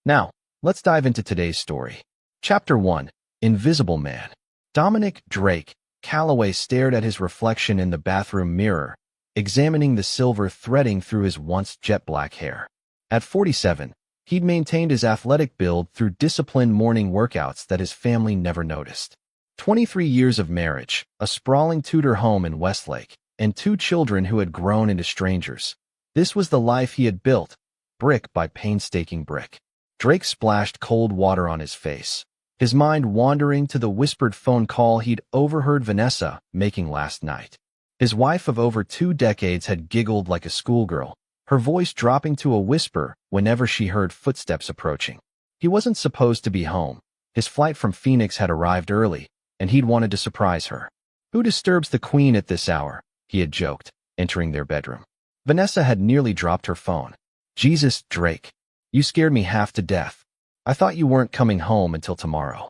Now, let's dive into today's story. Chapter 1. Invisible Man. Dominic Drake Calloway stared at his reflection in the bathroom mirror, examining the silver threading through his once jet-black hair. At 47, he'd maintained his athletic build through disciplined morning workouts that his family never noticed. 23 years of marriage, a sprawling Tudor home in Westlake, and 2 children who had grown into strangers. This was the life he had built, brick by painstaking brick. Drake splashed cold water on his face, his mind wandering to the whispered phone call he'd overheard Vanessa making last night. His wife of over 2 decades had giggled like a schoolgirl, her voice dropping to a whisper whenever she heard footsteps approaching. He wasn't supposed to be home. His flight from Phoenix had arrived early, and he'd wanted to surprise her. "Who disturbs the queen at this hour?" he had joked, entering their bedroom. Vanessa had nearly dropped her phone. "Jesus, Drake. You scared me half to death. I thought you weren't coming home until tomorrow."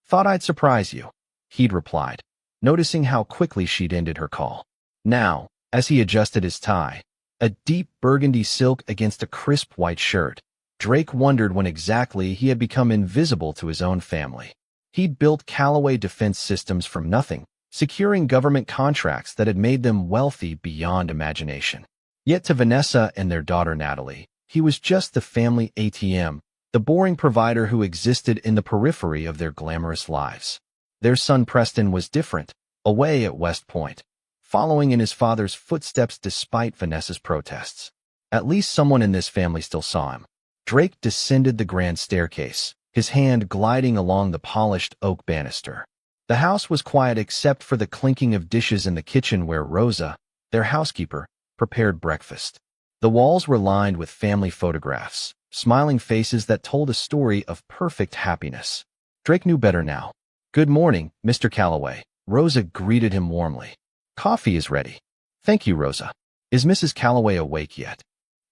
"Thought I'd surprise you," he'd replied, noticing how quickly she'd ended her call. Now, as he adjusted his tie, a deep burgundy silk against a crisp white shirt, Drake wondered when exactly he had become invisible to his own family. He'd built Calloway defense systems from nothing, securing government contracts that had made them wealthy beyond imagination. Yet to Vanessa and their daughter Natalie, he was just the family ATM, the boring provider who existed in the periphery of their glamorous lives. Their son Preston was different, away at West Point, following in his father's footsteps despite Vanessa's protests. At least someone in this family still saw him. Drake descended the grand staircase, his hand gliding along the polished oak banister. The house was quiet except for the clinking of dishes in the kitchen where Rosa, their housekeeper, prepared breakfast. The walls were lined with family photographs, smiling faces that told a story of perfect happiness. Drake knew better now. "Good morning, Mr. Calloway." Rosa greeted him warmly. "Coffee is ready." "Thank you, Rosa. Is Mrs. Calloway awake yet?"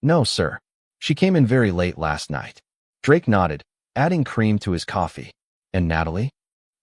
"No, sir. She came in very late last night." Drake nodded, adding cream to his coffee. "And Natalie?"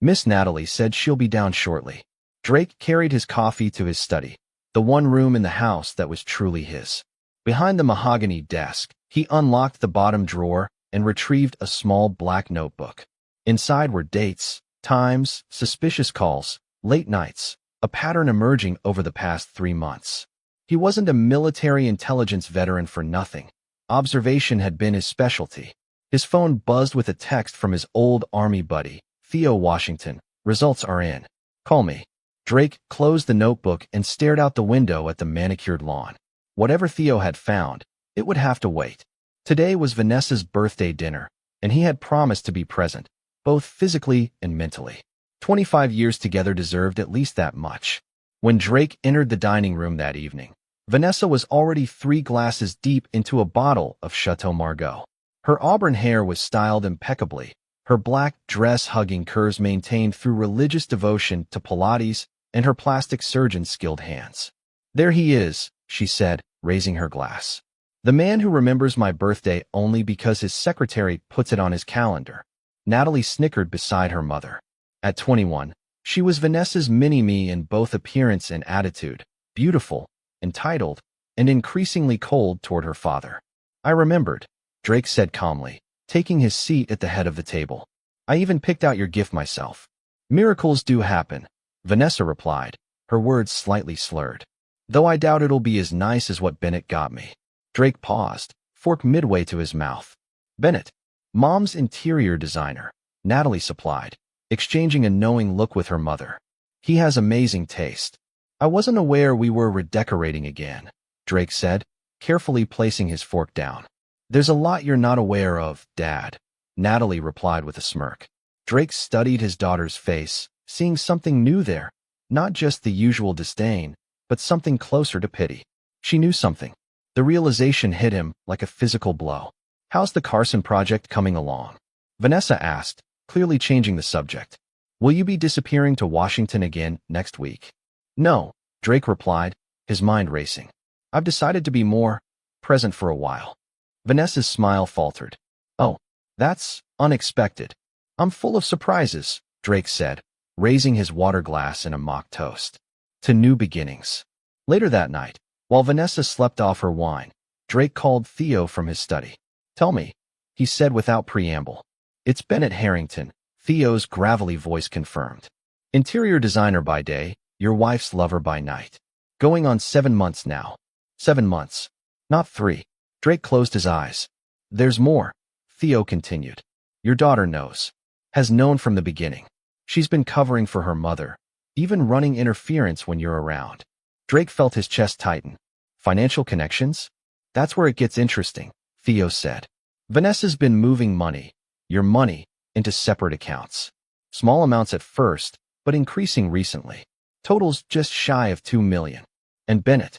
"Miss Natalie said she'll be down shortly." Drake carried his coffee to his study, the one room in the house that was truly his. Behind the mahogany desk, he unlocked the bottom drawer and retrieved a small black notebook. Inside were dates, times, suspicious calls, late nights, a pattern emerging over the past 3 months. He wasn't a military intelligence veteran for nothing. Observation had been his specialty. His phone buzzed with a text from his old army buddy, Theo Washington. "Results are in. Call me." Drake closed the notebook and stared out the window at the manicured lawn. Whatever Theo had found, it would have to wait. Today was Vanessa's birthday dinner, and he had promised to be present, both physically and mentally. 25 years together deserved at least that much. When Drake entered the dining room that evening, Vanessa was already 3 glasses deep into a bottle of Chateau Margaux. Her auburn hair was styled impeccably, her black dress hugging curves maintained through religious devotion to Pilates and her plastic surgeon's skilled hands. "There he is," she said, raising her glass. "The man who remembers my birthday only because his secretary puts it on his calendar." Natalie snickered beside her mother. At 21, she was Vanessa's mini-me in both appearance and attitude, beautiful, entitled, and increasingly cold toward her father. "I remembered," Drake said calmly, taking his seat at the head of the table. "I even picked out your gift myself." "Miracles do happen," Vanessa replied, her words slightly slurred. "Though I doubt it'll be as nice as what Bennett got me." Drake paused, fork midway to his mouth. "Bennett, Mom's interior designer," Natalie supplied, exchanging a knowing look with her mother. "He has amazing taste." "I wasn't aware we were redecorating again," Drake said, carefully placing his fork down. "There's a lot you're not aware of, Dad," Natalie replied with a smirk. Drake studied his daughter's face, seeing something new there, not just the usual disdain, but something closer to pity. She knew something. The realization hit him like a physical blow. "How's the Carson project coming along?" Vanessa asked, clearly changing the subject. "Will you be disappearing to Washington again next week?" "No," Drake replied, his mind racing. "I've decided to be more present for a while." Vanessa's smile faltered. "Oh, that's unexpected." "I'm full of surprises," Drake said, raising his water glass in a mock toast. "To new beginnings." Later that night, while Vanessa slept off her wine, Drake called Theo from his study. "Tell me," he said without preamble. It's Bennett Harrington, Theo's gravelly voice confirmed. Interior designer by day, your wife's lover by night. Going on 7 months now. 7 months. Not 3. Drake closed his eyes. There's more, Theo continued. Your daughter knows. Has known from the beginning. She's been covering for her mother, even running interference when you're around. Drake felt his chest tighten. Financial connections? That's where it gets interesting, Theo said. Vanessa's been moving money, your money, into separate accounts. Small amounts at first, but increasing recently. Totals just shy of 2 million. And Bennett?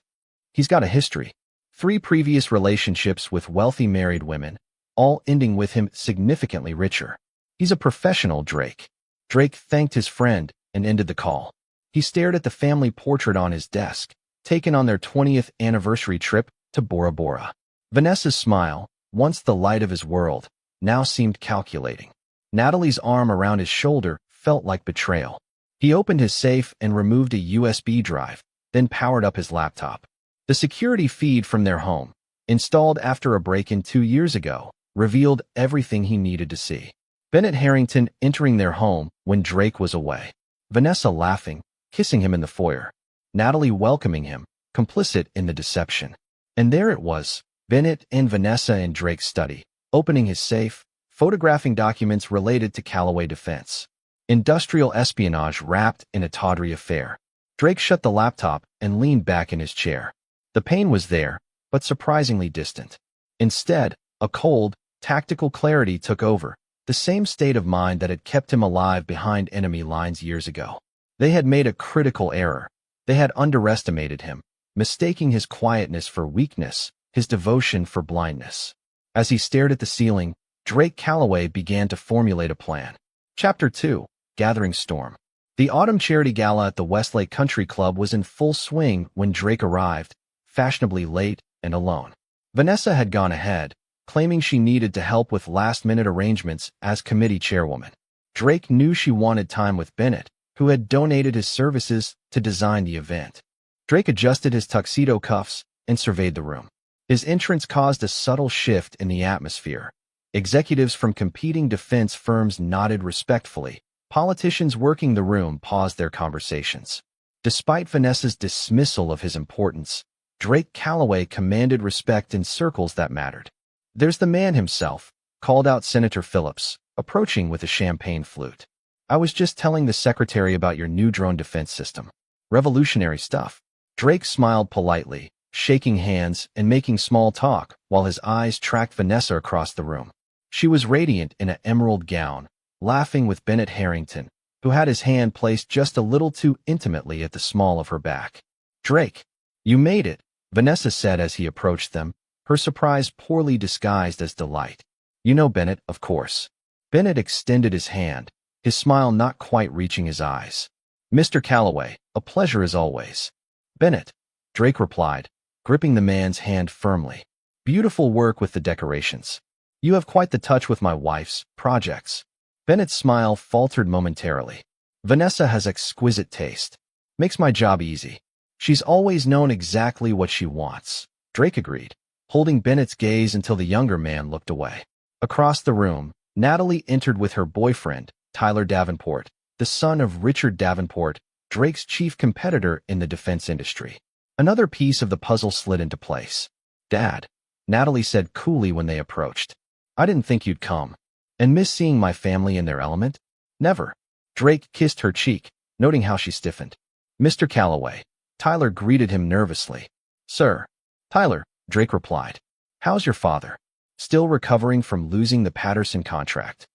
He's got a history. 3 previous relationships with wealthy married women, all ending with him significantly richer. He's a professional, Drake. Drake thanked his friend and ended the call. He stared at the family portrait on his desk, taken on their 20th anniversary trip to Bora Bora. Vanessa's smile, once the light of his world, now seemed calculating. Natalie's arm around his shoulder felt like betrayal. He opened his safe and removed a USB drive, then powered up his laptop. The security feed from their home, installed after a break-in 2 years ago, revealed everything he needed to see. Bennett Harrington entering their home when Drake was away. Vanessa laughing, kissing him in the foyer. Natalie welcoming him, complicit in the deception. And there it was, Bennett and Vanessa in Drake's study, opening his safe, photographing documents related to Callaway Defense. Industrial espionage wrapped in a tawdry affair. Drake shut the laptop and leaned back in his chair. The pain was there, but surprisingly distant. Instead, a cold, tactical clarity took over, the same state of mind that had kept him alive behind enemy lines years ago. They had made a critical error. They had underestimated him, mistaking his quietness for weakness, his devotion for blindness. As he stared at the ceiling, Drake Callaway began to formulate a plan. Chapter 2, Gathering Storm. The autumn charity gala at the Westlake Country Club was in full swing when Drake arrived, fashionably late and alone. Vanessa had gone ahead, claiming she needed to help with last-minute arrangements as committee chairwoman. Drake knew she wanted time with Bennett, who had donated his services to design the event. Drake adjusted his tuxedo cuffs and surveyed the room. His entrance caused a subtle shift in the atmosphere. Executives from competing defense firms nodded respectfully. Politicians working the room paused their conversations. Despite Vanessa's dismissal of his importance, Drake Callaway commanded respect in circles that mattered. There's the man himself, called out Senator Phillips, approaching with a champagne flute. I was just telling the secretary about your new drone defense system. Revolutionary stuff. Drake smiled politely, shaking hands and making small talk while his eyes tracked Vanessa across the room. She was radiant in an emerald gown, laughing with Bennett Harrington, who had his hand placed just a little too intimately at the small of her back. Drake, you made it, Vanessa said as he approached them, her surprise poorly disguised as delight. You know Bennett, of course. Bennett extended his hand, his smile not quite reaching his eyes. Mr. Callaway, a pleasure as always. Bennett, Drake replied, gripping the man's hand firmly. Beautiful work with the decorations. You have quite the touch with my wife's projects. Bennett's smile faltered momentarily. Vanessa has exquisite taste. Makes my job easy. She's always known exactly what she wants. Drake agreed, holding Bennett's gaze until the younger man looked away. Across the room, Natalie entered with her boyfriend, Tyler Davenport, the son of Richard Davenport, Drake's chief competitor in the defense industry. Another piece of the puzzle slid into place. Dad, Natalie said coolly when they approached. I didn't think you'd come. And miss seeing my family in their element? Never. Drake kissed her cheek, noting how she stiffened. Mr. Callaway. Tyler greeted him nervously. Sir. Tyler, Drake replied. How's your father? Still recovering from losing the Patterson contract.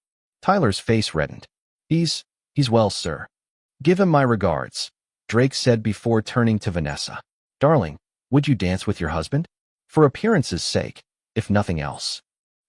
Tyler's face reddened. He's well, sir. Give him my regards, Drake said before turning to Vanessa. Darling, would you dance with your husband? For appearance's sake, if nothing else.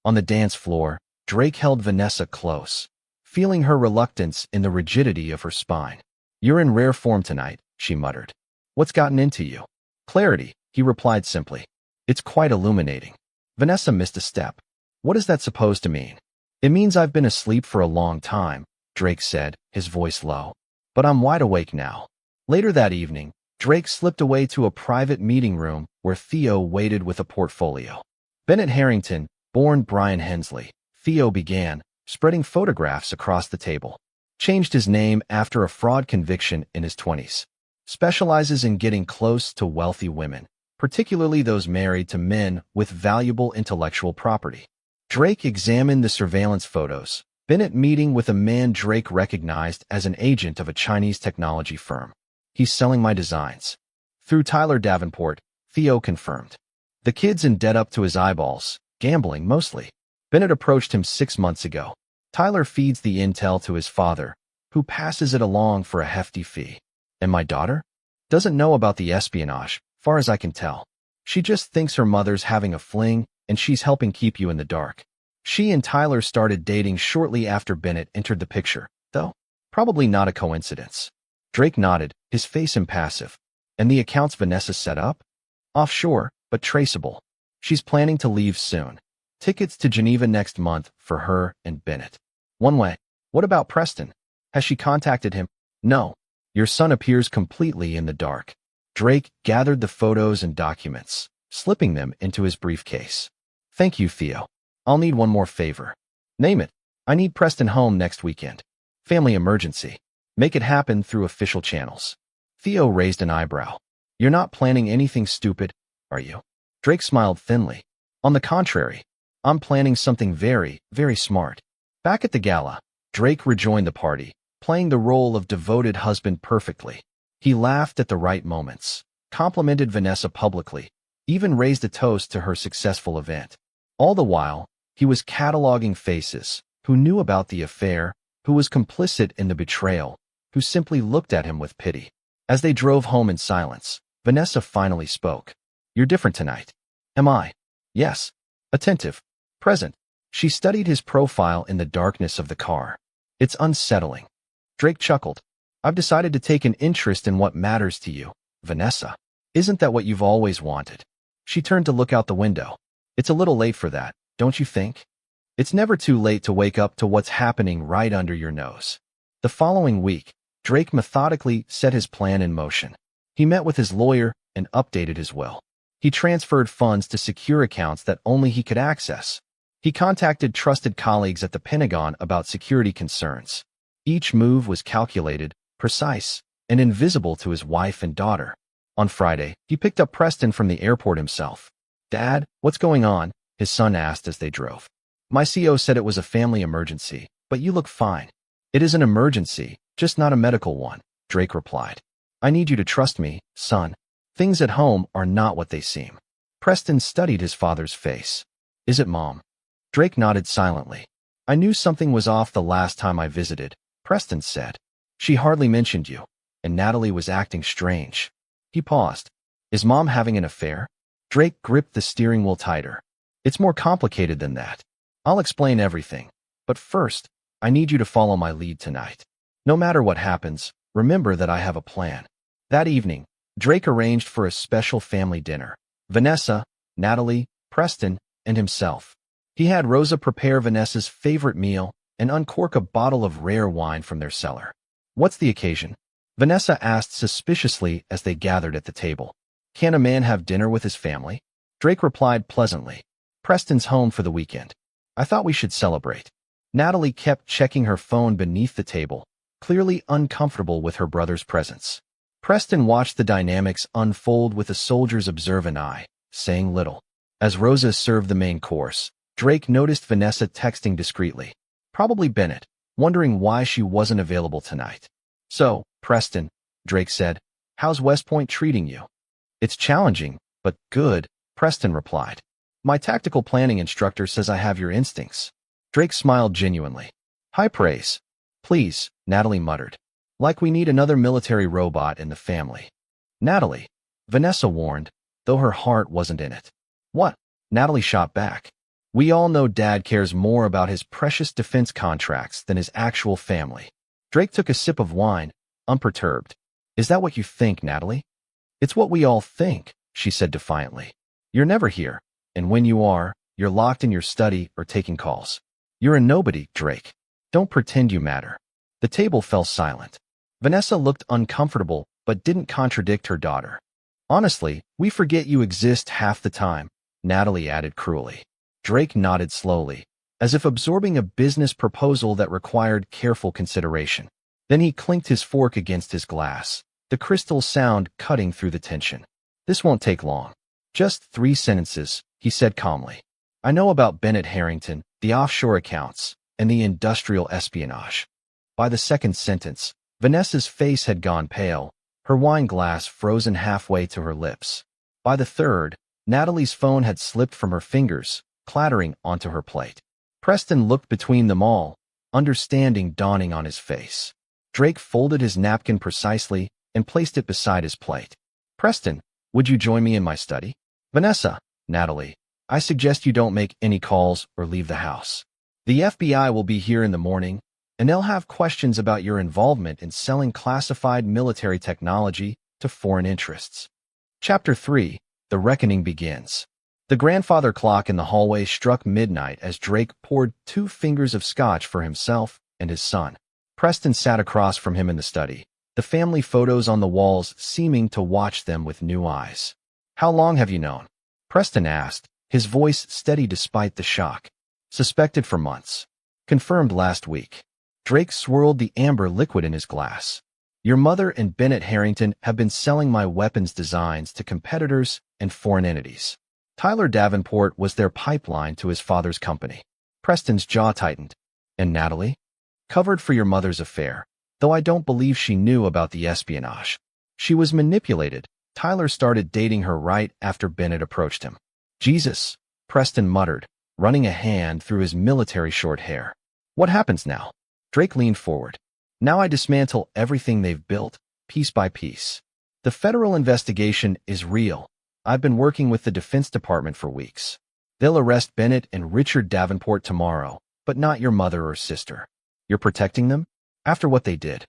On the dance floor, Drake held Vanessa close, feeling her reluctance in the rigidity of her spine. You're in rare form tonight, she muttered. What's gotten into you? Clarity, he replied simply. It's quite illuminating. Vanessa missed a step. What is that supposed to mean? It means I've been asleep for a long time, Drake said, his voice low. But I'm wide awake now. Later that evening, Drake slipped away to a private meeting room where Theo waited with a portfolio. Bennett Harrington, born Brian Hensley, Theo began, spreading photographs across the table. Changed his name after a fraud conviction in his 20s. Specializes in getting close to wealthy women, particularly those married to men with valuable intellectual property. Drake examined the surveillance photos. Bennett meeting with a man Drake recognized as an agent of a Chinese technology firm. He's selling my designs. Through Tyler Davenport, Theo confirmed. The kid's in debt up to his eyeballs, gambling mostly. Bennett approached him 6 months ago. Tyler feeds the intel to his father, who passes it along for a hefty fee. And my daughter? Doesn't know about the espionage, far as I can tell. She just thinks her mother's having a fling, and she's helping keep you in the dark. She and Tyler started dating shortly after Bennett entered the picture, though. Probably not a coincidence. Drake nodded, his face impassive. And the accounts Vanessa set up? Offshore, but traceable. She's planning to leave soon. Tickets to Geneva next month for her and Bennett. One way. What about Preston? Has she contacted him? No. Your son appears completely in the dark. Drake gathered the photos and documents, slipping them into his briefcase. Thank you, Theo. I'll need one more favor. Name it. I need Preston home next weekend. Family emergency. Make it happen through official channels. Theo raised an eyebrow. You're not planning anything stupid, are you? Drake smiled thinly. On the contrary, I'm planning something very, very smart. Back at the gala, Drake rejoined the party, playing the role of devoted husband perfectly. He laughed at the right moments, complimented Vanessa publicly, even raised a toast to her successful event. All the while, he was cataloging faces, who knew about the affair, who was complicit in the betrayal, who simply looked at him with pity. As they drove home in silence, Vanessa finally spoke. You're different tonight. Am I? Yes. Attentive. Present. She studied his profile in the darkness of the car. It's unsettling. Drake chuckled. I've decided to take an interest in what matters to you, Vanessa. Isn't that what you've always wanted? She turned to look out the window. It's a little late for that, don't you think? It's never too late to wake up to what's happening right under your nose. The following week, Drake methodically set his plan in motion. He met with his lawyer and updated his will. He transferred funds to secure accounts that only he could access. He contacted trusted colleagues at the Pentagon about security concerns. Each move was calculated, precise, and invisible to his wife and daughter. On Friday, he picked up Preston from the airport himself. Dad, what's going on? His son asked as they drove. My CO said it was a family emergency, but you look fine. It is an emergency, just not a medical one, Drake replied. I need you to trust me, son. Things at home are not what they seem. Preston studied his father's face. Is it Mom? Drake nodded silently. I knew something was off the last time I visited, Preston said. She hardly mentioned you, and Natalie was acting strange. He paused. Is Mom having an affair? Drake gripped the steering wheel tighter. It's more complicated than that. I'll explain everything. But first, I need you to follow my lead tonight. No matter what happens, remember that I have a plan. That evening, Drake arranged for a special family dinner. Vanessa, Natalie, Preston, and himself. He had Rosa prepare Vanessa's favorite meal and uncork a bottle of rare wine from their cellar. What's the occasion? Vanessa asked suspiciously as they gathered at the table. Can a man have dinner with his family? Drake replied pleasantly. Preston's home for the weekend. I thought we should celebrate. Natalie kept checking her phone beneath the table, clearly uncomfortable with her brother's presence. Preston watched the dynamics unfold with a soldier's observant eye, saying little. As Rosa served the main course, Drake noticed Vanessa texting discreetly. Probably Bennett, wondering why she wasn't available tonight. So, Preston, Drake said, how's West Point treating you? It's challenging, but good, Preston replied. My tactical planning instructor says I have your instincts. Drake smiled genuinely. High praise. Please, Natalie muttered. Like we need another military robot in the family. Natalie, Vanessa warned, though her heart wasn't in it. What? Natalie shot back. We all know Dad cares more about his precious defense contracts than his actual family. Drake took a sip of wine, unperturbed. Is that what you think, Natalie? It's what we all think, she said defiantly. You're never here, and when you are, you're locked in your study or taking calls. You're a nobody, Drake. Don't pretend you matter. The table fell silent. Vanessa looked uncomfortable, but didn't contradict her daughter. Honestly, we forget you exist half the time, Natalie added cruelly. Drake nodded slowly. as if absorbing a business proposal that required careful consideration. Then he clinked his fork against his glass, the crystal sound cutting through the tension. "This won't take long. Just 3 sentences," he said calmly. "I know about Bennett Harrington, the offshore accounts, and the industrial espionage." By the second sentence, Vanessa's face had gone pale, her wine glass frozen halfway to her lips. By the third, Natalie's phone had slipped from her fingers, clattering onto her plate. Preston looked between them all, understanding dawning on his face. Drake folded his napkin precisely and placed it beside his plate. "Preston, would you join me in my study?" "Vanessa, Natalie, I suggest you don't make any calls or leave the house. The FBI will be here in the morning, and they'll have questions about your involvement in selling classified military technology to foreign interests." Chapter 3. The Reckoning Begins. The grandfather clock in the hallway struck midnight as Drake poured 2 fingers of scotch for himself and his son. Preston sat across from him in the study, the family photos on the walls seeming to watch them with new eyes. "How long have you known?" Preston asked, his voice steady despite the shock. "Suspected for months. Confirmed last week." Drake swirled the amber liquid in his glass. "Your mother and Bennett Harrington have been selling my weapons designs to competitors and foreign entities. Tyler Davenport was their pipeline to his father's company." Preston's jaw tightened. "And Natalie?" "Covered for your mother's affair, though I don't believe she knew about the espionage. She was manipulated. Tyler started dating her right after Bennett approached him." "Jesus," Preston muttered, running a hand through his military short hair. "What happens now?" Drake leaned forward. "Now I dismantle everything they've built, piece by piece. The federal investigation is real. I've been working with the Defense Department for weeks. They'll arrest Bennett and Richard Davenport tomorrow, but not your mother or sister. You're protecting them? After what they did?"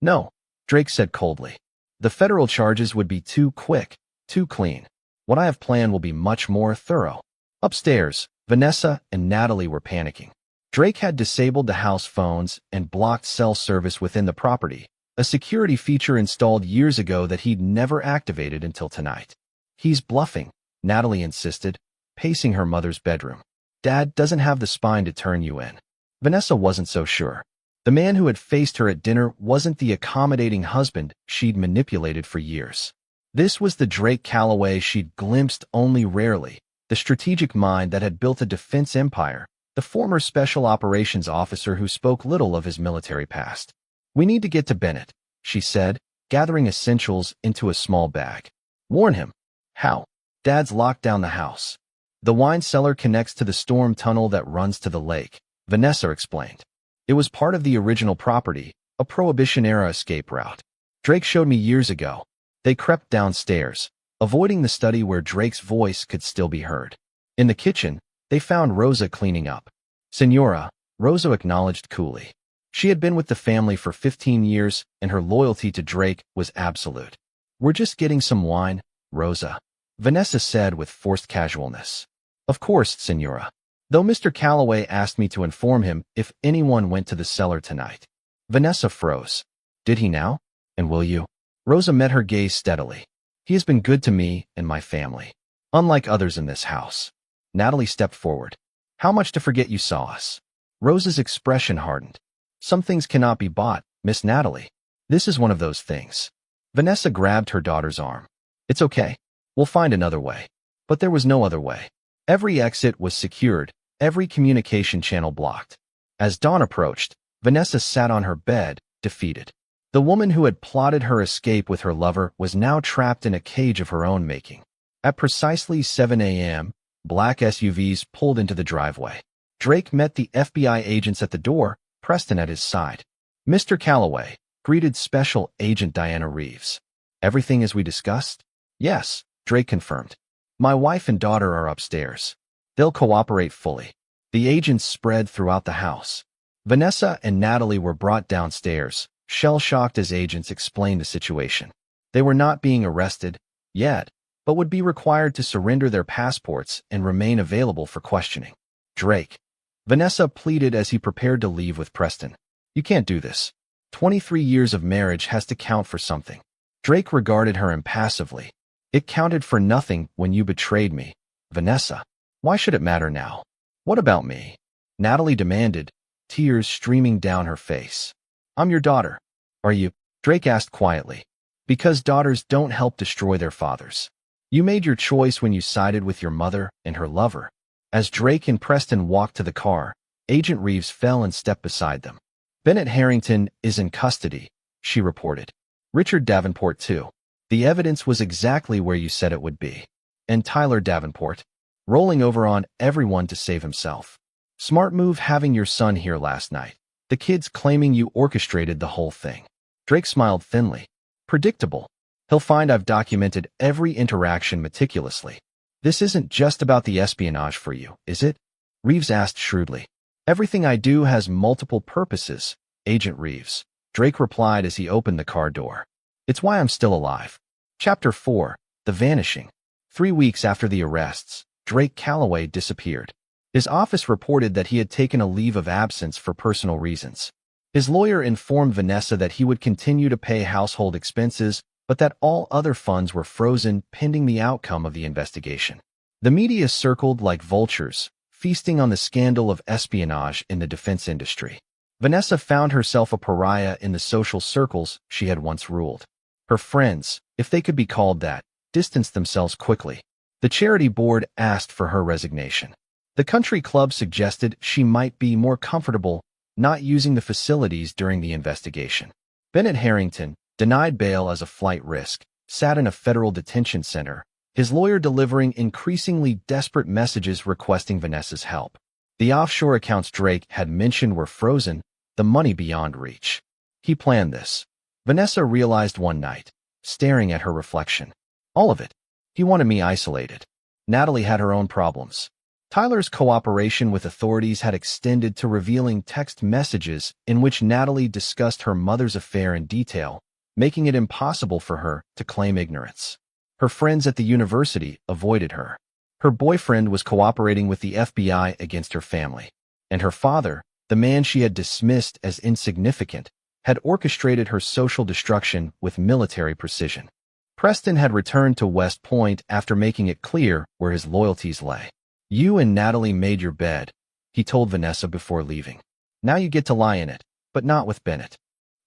"No," Drake said coldly. "The federal charges would be too quick, too clean. What I have planned will be much more thorough." Upstairs, Vanessa and Natalie were panicking. Drake had disabled the house phones and blocked cell service within the property, a security feature installed years ago that he'd never activated until tonight. "He's bluffing," Natalie insisted, pacing her mother's bedroom. "Dad doesn't have the spine to turn you in." Vanessa wasn't so sure. The man who had faced her at dinner wasn't the accommodating husband she'd manipulated for years. This was the Drake Calloway she'd glimpsed only rarely, the strategic mind that had built a defense empire, the former special operations officer who spoke little of his military past. "We need to get to Bennett," she said, gathering essentials into a small bag. "Warn him." "How?" "Dad's locked down the house. The wine cellar connects to the storm tunnel that runs to the lake," Vanessa explained. "It was part of the original property, a Prohibition-era escape route. Drake showed me years ago." They crept downstairs, avoiding the study where Drake's voice could still be heard. In the kitchen, they found Rosa cleaning up. "Senora," Rosa acknowledged coolly. She had been with the family for 15 years, and her loyalty to Drake was absolute. "We're just getting some wine, Rosa," Vanessa said with forced casualness. "Of course, Senora. Though Mr. Calloway asked me to inform him if anyone went to the cellar tonight." Vanessa froze. "Did he now? And will you?" Rosa met her gaze steadily. "He has been good to me and my family. Unlike others in this house." Natalie stepped forward. "How much to forget you saw us?" Rosa's expression hardened. "Some things cannot be bought, Miss Natalie. This is one of those things." Vanessa grabbed her daughter's arm. "It's okay. We'll find another way." But there was no other way. Every exit was secured, every communication channel blocked. As dawn approached, Vanessa sat on her bed, defeated. The woman who had plotted her escape with her lover was now trapped in a cage of her own making. At precisely 7 a.m., black SUVs pulled into the driveway. Drake met the FBI agents at the door, Preston at his side. "Mr. Calloway," greeted Special Agent Diana Reeves. "Everything as we discussed?" "Yes," Drake confirmed. "My wife and daughter are upstairs. They'll cooperate fully." The agents spread throughout the house. Vanessa and Natalie were brought downstairs, shell-shocked as agents explained the situation. They were not being arrested, yet, but would be required to surrender their passports and remain available for questioning. "Drake," Vanessa pleaded as he prepared to leave with Preston. "You can't do this. 23 years of marriage has to count for something." Drake regarded her impassively. "It counted for nothing when you betrayed me, Vanessa. Why should it matter now? What about me?" Natalie demanded, tears streaming down her face. I'm your daughter. Are you? Drake asked quietly. Because daughters don't help destroy their fathers. You made your choice when you sided with your mother and her lover. As Drake and Preston walked to the car, Agent Reeves fell and stepped beside them. Bennett Harrington is in custody, she reported. Richard Davenport too. The evidence was exactly where you said it would be. And Tyler Davenport, rolling over on everyone to save himself. Smart move having your son here last night. The kids claiming you orchestrated the whole thing. Drake smiled thinly. Predictable. He'll find I've documented every interaction meticulously. This isn't just about the espionage for you, is it? Reeves asked shrewdly. Everything I do has multiple purposes, Agent Reeves, Drake replied as he opened the car door. It's why I'm still alive. Chapter 4. The Vanishing. 3 weeks after the arrests, Drake Calloway disappeared. His office reported that he had taken a leave of absence for personal reasons. His lawyer informed Vanessa that he would continue to pay household expenses, but that all other funds were frozen pending the outcome of the investigation. The media circled like vultures, feasting on the scandal of espionage in the defense industry. Vanessa found herself a pariah in the social circles she had once ruled. Her friends, if they could be called that, distanced themselves quickly. The charity board asked for her resignation. The country club suggested she might be more comfortable not using the facilities during the investigation. Bennett Harrington, denied bail as a flight risk, sat in a federal detention center, his lawyer delivering increasingly desperate messages requesting Vanessa's help. The offshore accounts Drake had mentioned were frozen, the money beyond reach. He planned this. Vanessa realized one night, staring at her reflection. All of it. He wanted me isolated. Natalie had her own problems. Tyler's cooperation with authorities had extended to revealing text messages in which Natalie discussed her mother's affair in detail, making it impossible for her to claim ignorance. Her friends at the university avoided her. Her boyfriend was cooperating with the FBI against her family. And her father, the man she had dismissed as insignificant, had orchestrated her social destruction with military precision. Preston had returned to West Point after making it clear where his loyalties lay. You and Natalie made your bed, he told Vanessa before leaving. Now you get to lie in it, but not with Bennett.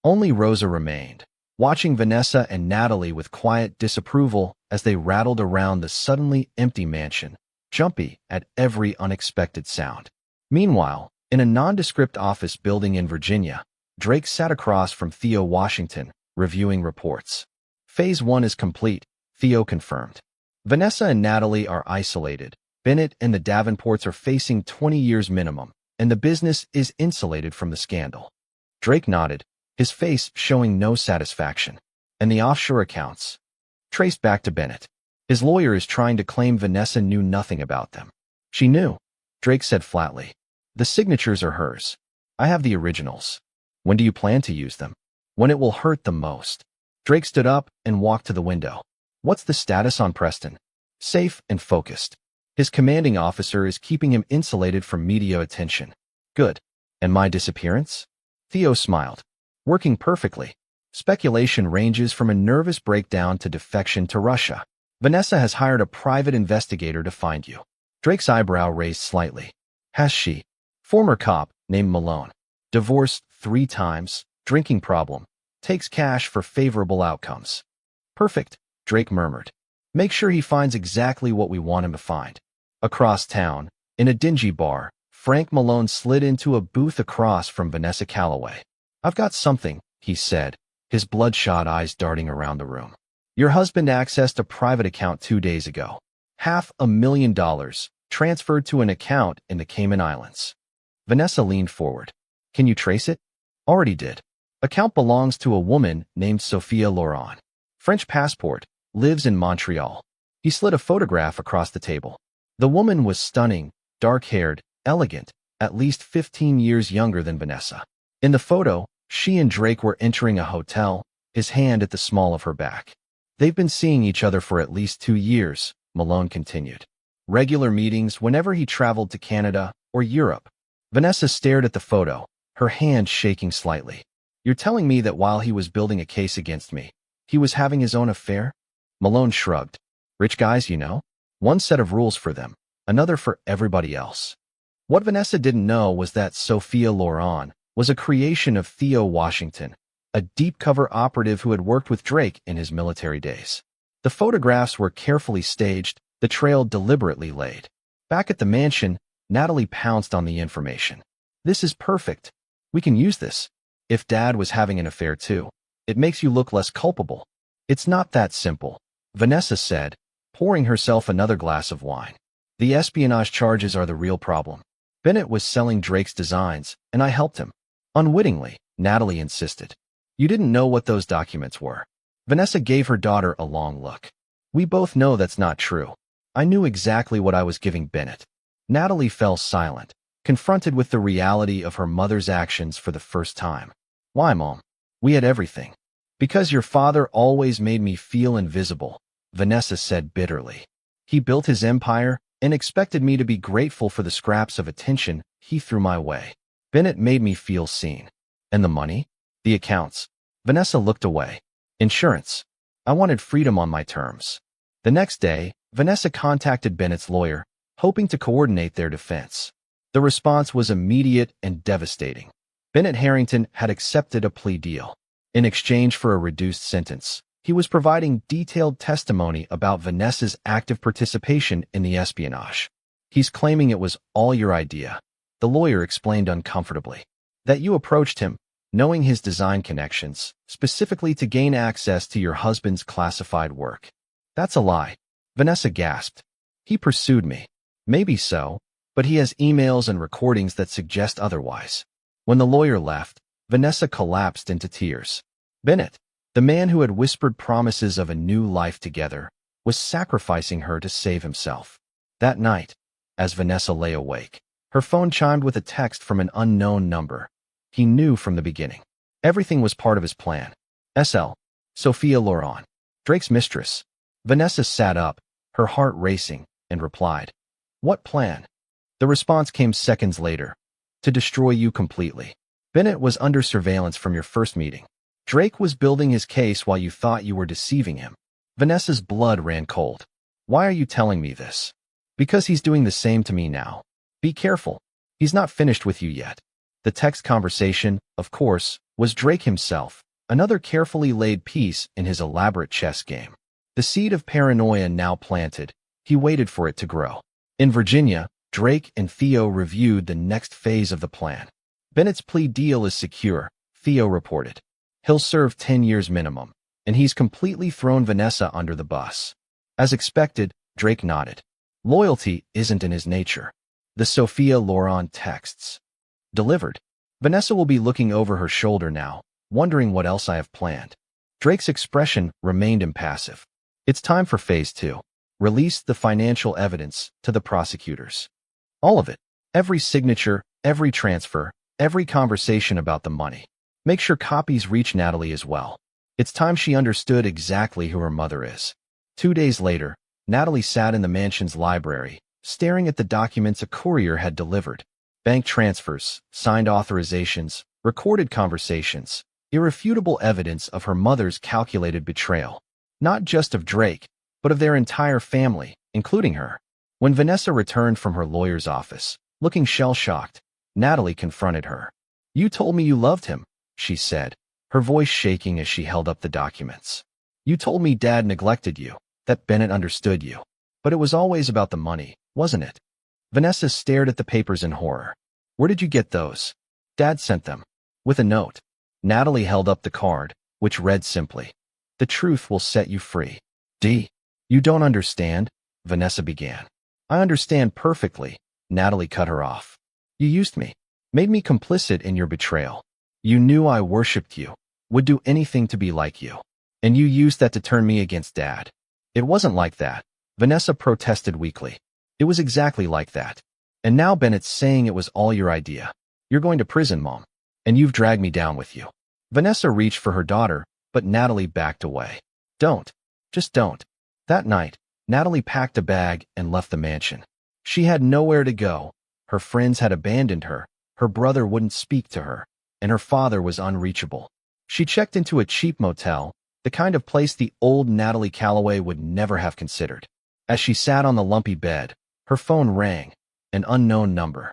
Only Rosa remained, watching Vanessa and Natalie with quiet disapproval as they rattled around the suddenly empty mansion, jumpy at every unexpected sound. Meanwhile, in a nondescript office building in Virginia, Drake sat across from Theo Washington, reviewing reports. Phase 1 is complete, Theo confirmed. Vanessa and Natalie are isolated. Bennett and the Davenports are facing 20 years minimum, and the business is insulated from the scandal. Drake nodded, his face showing no satisfaction. And the offshore accounts? Traced back to Bennett. His lawyer is trying to claim Vanessa knew nothing about them. She knew, Drake said flatly. The signatures are hers. I have the originals. When do you plan to use them? When it will hurt the most. Drake stood up and walked to the window. What's the status on Preston? Safe and focused. His commanding officer is keeping him insulated from media attention. Good. And my disappearance? Theo smiled. Working perfectly. Speculation ranges from a nervous breakdown to defection to Russia. Vanessa has hired a private investigator to find you. Drake's eyebrow raised slightly. Has she? Former cop, named Malone. Divorced 3 times, drinking problem. Takes cash for favorable outcomes. Perfect, Drake murmured. Make sure he finds exactly what we want him to find. Across town, in a dingy bar, Frank Malone slid into a booth across from Vanessa Calloway. I've got something, he said, his bloodshot eyes darting around the room. Your husband accessed a private account 2 days ago. $500,000, transferred to an account in the Cayman Islands. Vanessa leaned forward. Can you trace it? Already did. Account belongs to a woman named Sophia Laurent. French passport. Lives in Montreal. He slid a photograph across the table. The woman was stunning, dark-haired, elegant, at least 15 years younger than Vanessa. In the photo, she and Drake were entering a hotel, his hand at the small of her back. They've been seeing each other for at least 2 years, Malone continued. Regular meetings whenever he traveled to Canada or Europe. Vanessa stared at the photo, her hand shaking slightly. You're telling me that while he was building a case against me, he was having his own affair? Malone shrugged. Rich guys, you know? One set of rules for them, another for everybody else. What Vanessa didn't know was that Sophia Loren was a creation of Theo Washington, a deep-cover operative who had worked with Drake in his military days. The photographs were carefully staged, the trail deliberately laid. Back at the mansion, Natalie pounced on the information. "This is perfect. We can use this. If Dad was having an affair too, it makes you look less culpable." "It's not that simple," Vanessa said, pouring herself another glass of wine. "The espionage charges are the real problem. Bennett was selling Drake's designs, and I helped him." "Unwittingly," Natalie insisted. "You didn't know what those documents were." Vanessa gave her daughter a long look. "We both know that's not true. I knew exactly what I was giving Bennett." Natalie fell silent, confronted with the reality of her mother's actions for the first time. "Why, Mom? We had everything." "Because your father always made me feel invisible," Vanessa said bitterly. "He built his empire and expected me to be grateful for the scraps of attention he threw my way. Bennett made me feel seen." "And the money? The accounts?" Vanessa looked away. "Insurance. I wanted freedom on my terms." The next day, Vanessa contacted Bennett's lawyer, hoping to coordinate their defense. The response was immediate and devastating. Bennett Harrington had accepted a plea deal. In exchange for a reduced sentence, he was providing detailed testimony about Vanessa's active participation in the espionage. "He's claiming it was all your idea," the lawyer explained uncomfortably. "That you approached him, knowing his design connections, specifically to gain access to your husband's classified work." "That's a lie," Vanessa gasped. "He pursued me." "Maybe so, but he has emails and recordings that suggest otherwise." When the lawyer left, Vanessa collapsed into tears. Bennett, the man who had whispered promises of a new life together, was sacrificing her to save himself. That night, as Vanessa lay awake, her phone chimed with a text from an unknown number. He knew from the beginning. Everything was part of his plan. SL. Sophia Loren, Drake's mistress. Vanessa sat up, her heart racing, and replied, "What plan?" The response came seconds later. "To destroy you completely. Bennett was under surveillance from your first meeting. Drake was building his case while you thought you were deceiving him." Vanessa's blood ran cold. "Why are you telling me this?" "Because he's doing the same to me now. Be careful. He's not finished with you yet." The text conversation, of course, was Drake himself, another carefully laid piece in his elaborate chess game. The seed of paranoia now planted, he waited for it to grow. In Virginia, Drake and Theo reviewed the next phase of the plan. "Bennett's plea deal is secure," Theo reported. "He'll serve 10 years minimum, and he's completely thrown Vanessa under the bus." As expected, Drake nodded. Loyalty isn't in his nature. The Sophia Loren texts. Delivered. "Vanessa will be looking over her shoulder now, wondering what else I have planned." Drake's expression remained impassive. "It's time for phase 2. Release the financial evidence to the prosecutors. All of it. Every signature, every transfer, every conversation about the money. Make sure copies reach Natalie as well. It's time she understood exactly who her mother is." 2 days later, Natalie sat in the mansion's library, staring at the documents a courier had delivered. Bank transfers, signed authorizations, recorded conversations, irrefutable evidence of her mother's calculated betrayal. Not just of Drake, but of their entire family, including her. When Vanessa returned from her lawyer's office, looking shell-shocked, Natalie confronted her. "You told me you loved him," she said, her voice shaking as she held up the documents. "You told me Dad neglected you, that Bennett understood you. But it was always about the money, wasn't it?" Vanessa stared at the papers in horror. "Where did you get those?" "Dad sent them. With a note." Natalie held up the card, which read simply, "The truth will set you free. D." "You don't understand," Vanessa began. "I understand perfectly," Natalie cut her off. "You used me, made me complicit in your betrayal. You knew I worshipped you, would do anything to be like you. And you used that to turn me against Dad." "It wasn't like that," Vanessa protested weakly. "It was exactly like that. And now Bennett's saying it was all your idea. You're going to prison, Mom. And you've dragged me down with you." Vanessa reached for her daughter, but Natalie backed away. "Don't. Just don't." That night, Natalie packed a bag and left the mansion. She had nowhere to go. Her friends had abandoned her, her brother wouldn't speak to her, and her father was unreachable. She checked into a cheap motel, the kind of place the old Natalie Calloway would never have considered. As she sat on the lumpy bed, her phone rang, an unknown number.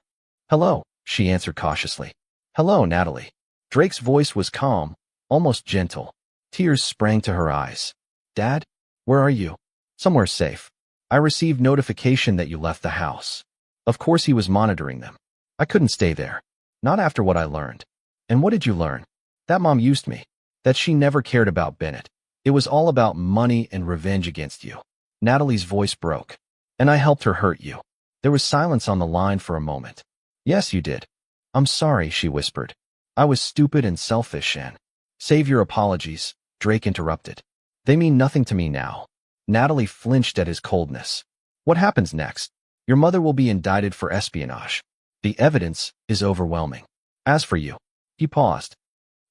Hello, she answered cautiously. Hello, Natalie. Drake's voice was calm, almost gentle. Tears sprang to her eyes. Dad, where are you? Somewhere safe. I received notification that you left the house. Of course he was monitoring them. I couldn't stay there. Not after what I learned. And what did you learn? That Mom used me. That she never cared about Bennett. It was all about money and revenge against you. Natalie's voice broke. And I helped her hurt you. There was silence on the line for a moment. Yes, you did. I'm sorry, she whispered. I was stupid and selfish and… Save your apologies, Drake interrupted. They mean nothing to me now. Natalie flinched at his coldness. What happens next? Your mother will be indicted for espionage. The evidence is overwhelming. As for you… He paused.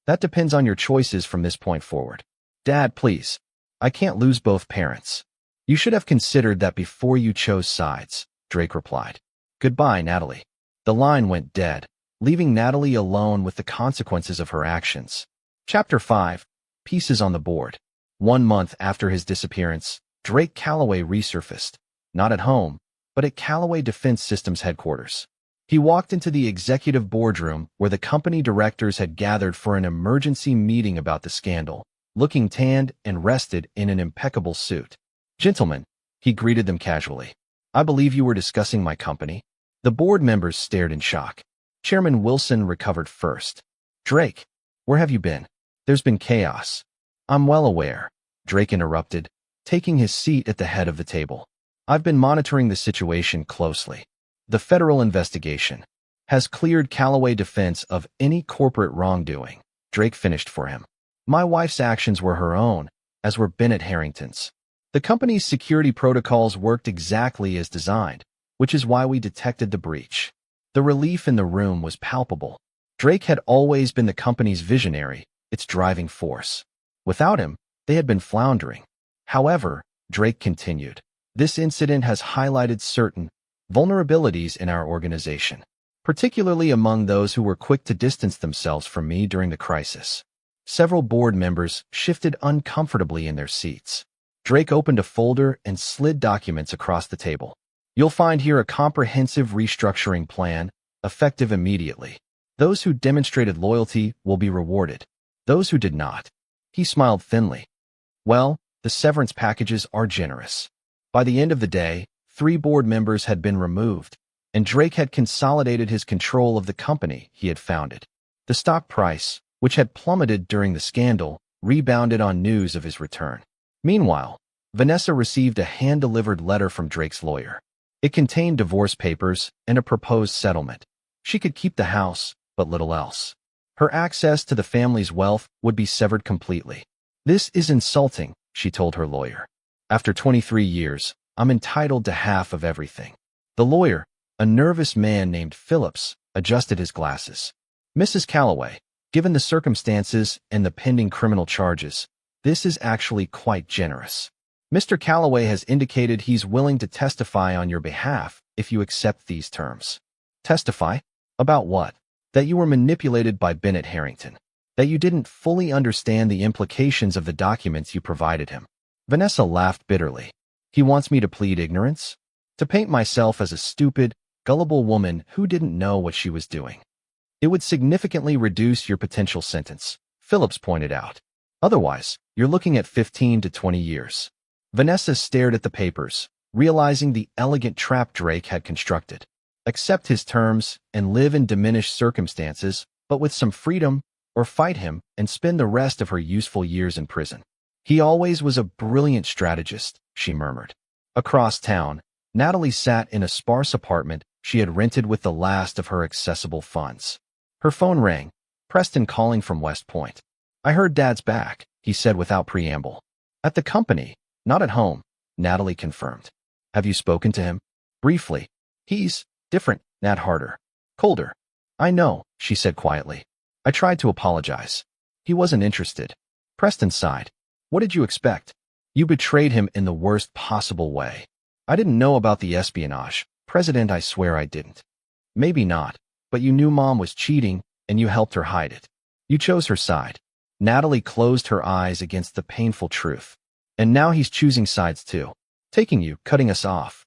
That depends on your choices from this point forward. Dad, please. I can't lose both parents. You should have considered that before you chose sides, Drake replied. Goodbye, Natalie. The line went dead, leaving Natalie alone with the consequences of her actions. Chapter 5. Pieces on the board. 1 month after his disappearance, Drake Calloway resurfaced, not at home, but at Calloway Defense Systems headquarters. He walked into the executive boardroom where the company directors had gathered for an emergency meeting about the scandal, looking tanned and rested in an impeccable suit. Gentlemen, he greeted them casually. I believe you were discussing my company. The board members stared in shock. Chairman Wilson recovered first. Drake, where have you been? There's been chaos. I'm well aware, Drake interrupted, taking his seat at the head of the table. I've been monitoring the situation closely. The federal investigation has cleared Calloway Defense of any corporate wrongdoing. Drake finished for him. My wife's actions were her own, as were Bennett Harrington's. The company's security protocols worked exactly as designed, which is why we detected the breach. The relief in the room was palpable. Drake had always been the company's visionary, its driving force. Without him, they had been floundering. However, Drake continued, this incident has highlighted certain vulnerabilities in our organization, particularly among those who were quick to distance themselves from me during the crisis. Several board members shifted uncomfortably in their seats. Drake opened a folder and slid documents across the table. You'll find here a comprehensive restructuring plan, effective immediately. Those who demonstrated loyalty will be rewarded. Those who did not. He smiled thinly. Well, the severance packages are generous. By the end of the day, 3 board members had been removed, and Drake had consolidated his control of the company he had founded. The stock price, which had plummeted during the scandal, rebounded on news of his return. Meanwhile, Vanessa received a hand-delivered letter from Drake's lawyer. It contained divorce papers and a proposed settlement. She could keep the house, but little else. Her access to the family's wealth would be severed completely. This is insulting, she told her lawyer. After 23 years, I'm entitled to half of everything. The lawyer, a nervous man named Phillips, adjusted his glasses. Mrs. Calloway, given the circumstances and the pending criminal charges, this is actually quite generous. Mr. Calloway has indicated he's willing to testify on your behalf if you accept these terms. Testify? About what? That you were manipulated by Bennett Harrington. That you didn't fully understand the implications of the documents you provided him. Vanessa laughed bitterly. He wants me to plead ignorance? To paint myself as a stupid, gullible woman who didn't know what she was doing. It would significantly reduce your potential sentence, Phillips pointed out. Otherwise, you're looking at 15 to 20 years. Vanessa stared at the papers, realizing the elegant trap Drake had constructed. Accept his terms and live in diminished circumstances, but with some freedom, or fight him and spend the rest of her useful years in prison. He always was a brilliant strategist, she murmured. Across town, Natalie sat in a sparse apartment she had rented with the last of her accessible funds. Her phone rang, Preston calling from West Point. I heard Dad's back, he said without preamble. At the company, not at home, Natalie confirmed. Have you spoken to him? Briefly. He's different, Nat harder. Colder. I know, she said quietly. I tried to apologize. He wasn't interested. Preston sighed. What did you expect? You betrayed him in the worst possible way. I didn't know about the espionage. President, I swear I didn't. Maybe not, but you knew Mom was cheating, and you helped her hide it. You chose her side. Natalie closed her eyes against the painful truth. And now he's choosing sides too. Taking you, cutting us off.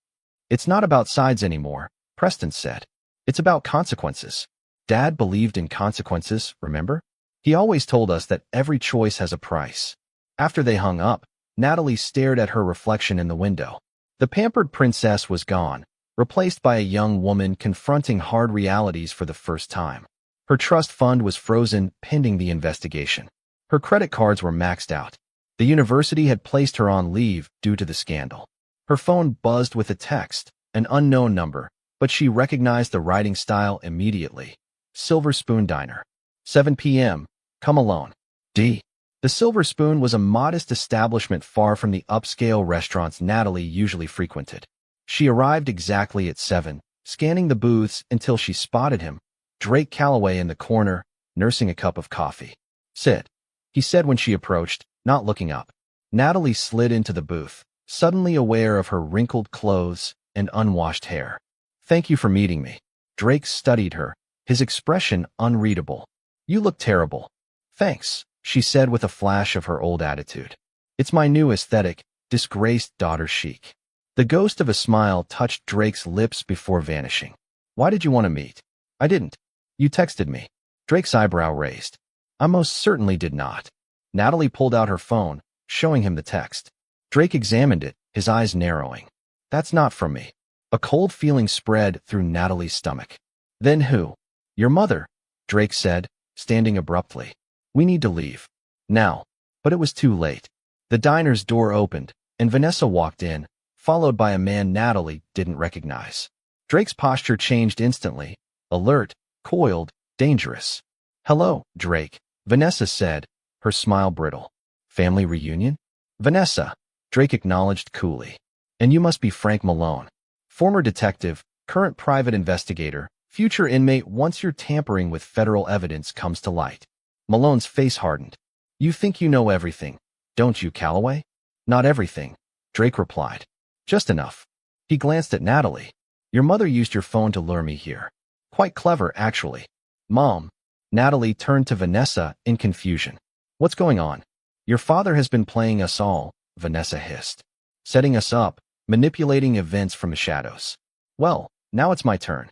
It's not about sides anymore, Preston said. It's about consequences. Dad believed in consequences, remember? He always told us that every choice has a price. After they hung up, Natalie stared at her reflection in the window. The pampered princess was gone, replaced by a young woman confronting hard realities for the first time. Her trust fund was frozen pending the investigation. Her credit cards were maxed out. The university had placed her on leave due to the scandal. Her phone buzzed with a text, an unknown number, but she recognized the writing style immediately. Silver Spoon Diner. 7 p.m. Come alone. D. The Silver Spoon was a modest establishment far from the upscale restaurants Natalie usually frequented. She arrived exactly at 7, scanning the booths until she spotted him, Drake Calloway, in the corner, nursing a cup of coffee. "Sit," he said when she approached, not looking up. Natalie slid into the booth, suddenly aware of her wrinkled clothes and unwashed hair. "Thank you for meeting me." Drake studied her, his expression unreadable. "You look terrible." "Thanks," she said with a flash of her old attitude. "It's my new aesthetic, disgraced daughter chic." The ghost of a smile touched Drake's lips before vanishing. "Why did you want to meet?" "I didn't. You texted me." Drake's eyebrow raised. "I most certainly did not." Natalie pulled out her phone, showing him the text. Drake examined it, his eyes narrowing. "That's not from me." A cold feeling spread through Natalie's stomach. "Then who?" "Your mother," Drake said, standing abruptly. "We need to leave. Now." But it was too late. The diner's door opened, and Vanessa walked in, followed by a man Natalie didn't recognize. Drake's posture changed instantly, alert, coiled, dangerous. "Hello, Drake," Vanessa said, her smile brittle. "Family reunion?" "Vanessa," Drake acknowledged coolly. "And you must be Frank Malone. Former detective, current private investigator, future inmate once your tampering with federal evidence comes to light." Malone's face hardened. "You think you know everything, don't you, Calloway?" "Not everything," Drake replied. "Just enough." He glanced at Natalie. "Your mother used your phone to lure me here. Quite clever, actually." "Mom." Natalie turned to Vanessa in confusion. "What's going on?" "Your father has been playing us all," Vanessa hissed. "Setting us up, manipulating events from the shadows." "Well, now it's my turn."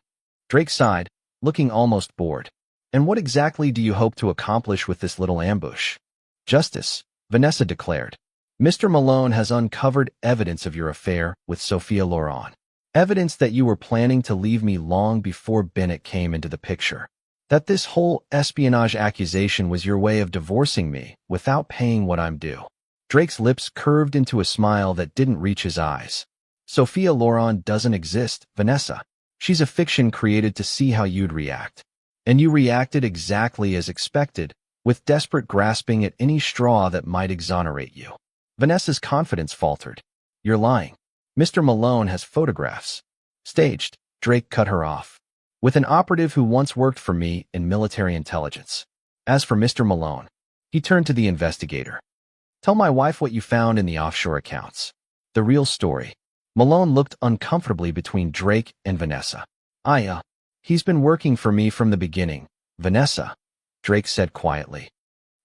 Drake sighed, looking almost bored. "And what exactly do you hope to accomplish with this little ambush?" "Justice," Vanessa declared. "Mr. Malone has uncovered evidence of your affair with Sophia Loren. Evidence that you were planning to leave me long before Bennett came into the picture. That this whole espionage accusation was your way of divorcing me without paying what I'm due." Drake's lips curved into a smile that didn't reach his eyes. "Sophia Loren doesn't exist, Vanessa. She's a fiction created to see how you'd react. And you reacted exactly as expected, with desperate grasping at any straw that might exonerate you." Vanessa's confidence faltered. "You're lying. Mr. Malone has photographs." "Staged," Drake cut her off. "With an operative who once worked for me in military intelligence. As for Mr. Malone," he turned to the investigator. "Tell my wife what you found in the offshore accounts. The real story." Malone looked uncomfortably between Drake and Vanessa. He's been working for me from the beginning, Vanessa," Drake said quietly.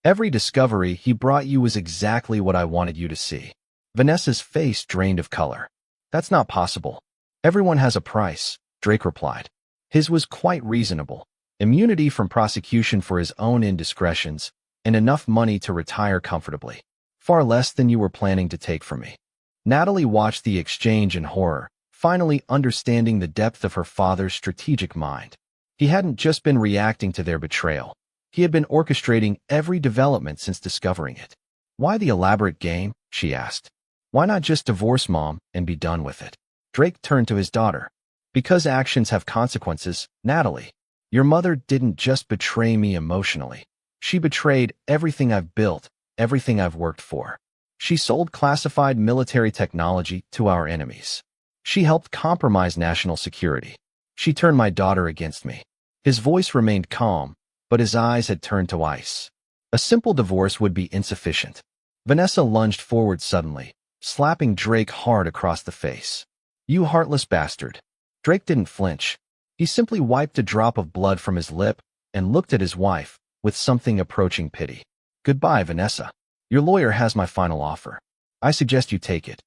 "Every discovery he brought you was exactly what I wanted you to see." Vanessa's face drained of color. "That's not possible." "Everyone has a price," Drake replied. His was quite reasonable. Immunity from prosecution for his own indiscretions, and enough money to retire comfortably. Far less than you were planning to take from me. Natalie watched the exchange in horror, finally understanding the depth of her father's strategic mind. He hadn't just been reacting to their betrayal. He had been orchestrating every development since discovering it. "Why the elaborate game?" she asked. "Why not just divorce Mom and be done with it?" Drake turned to his daughter. "Because actions have consequences, Natalie. Your mother didn't just betray me emotionally. She betrayed everything I've built, everything I've worked for. She sold classified military technology to our enemies. She helped compromise national security. She turned my daughter against me." His voice remained calm, but his eyes had turned to ice. A simple divorce would be insufficient. Vanessa lunged forward suddenly, slapping Drake hard across the face. "You heartless bastard." Drake didn't flinch. He simply wiped a drop of blood from his lip and looked at his wife with something approaching pity. "Goodbye, Vanessa. Your lawyer has my final offer. I suggest you take it."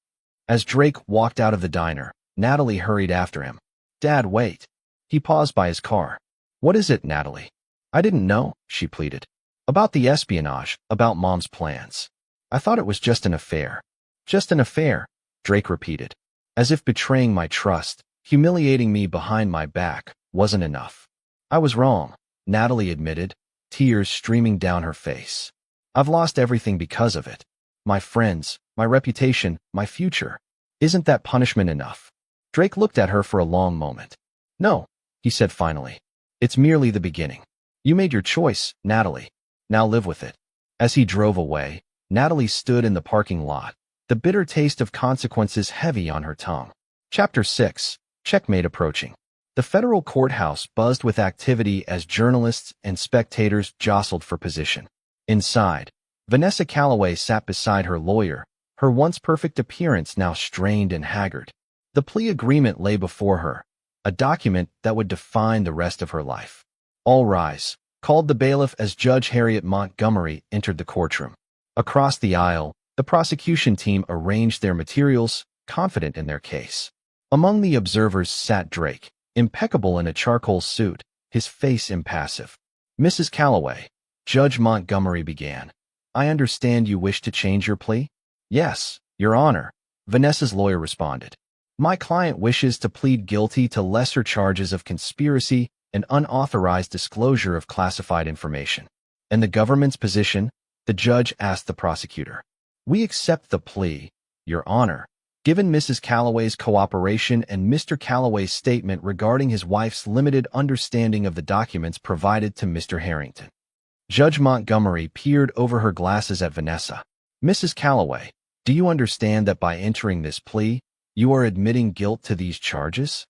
As Drake walked out of the diner, Natalie hurried after him. "Dad, wait." He paused by his car. What is it, Natalie? I didn't know, she pleaded. About the espionage, about Mom's plans. I thought it was just an affair. Just an affair, Drake repeated, as if betraying my trust, humiliating me behind my back, wasn't enough. I was wrong, Natalie admitted, tears streaming down her face. I've lost everything because of it. My friends, my reputation, my future. Isn't that punishment enough? Drake looked at her for a long moment. No, he said finally. It's merely the beginning. You made your choice, Natalie. Now live with it. As he drove away, Natalie stood in the parking lot, the bitter taste of consequences heavy on her tongue. Chapter 6. Checkmate approaching. The federal courthouse buzzed with activity as journalists and spectators jostled for position. Inside, Vanessa Calloway sat beside her lawyer, her once perfect appearance now strained and haggard. The plea agreement lay before her, a document that would define the rest of her life. All rise, called the bailiff as Judge Harriet Montgomery entered the courtroom. Across the aisle, the prosecution team arranged their materials, confident in their case. Among the observers sat Drake, impeccable in a charcoal suit, his face impassive. Mrs. Calloway, Judge Montgomery began. I understand you wish to change your plea? Yes, Your Honor, Vanessa's lawyer responded. My client wishes to plead guilty to lesser charges of conspiracy and unauthorized disclosure of classified information. And the government's position? The judge asked the prosecutor. We accept the plea, Your Honor, given Mrs. Calloway's cooperation and Mr. Calloway's statement regarding his wife's limited understanding of the documents provided to Mr. Harrington. Judge Montgomery peered over her glasses at Vanessa. Mrs. Calloway, do you understand that by entering this plea, you are admitting guilt to these charges?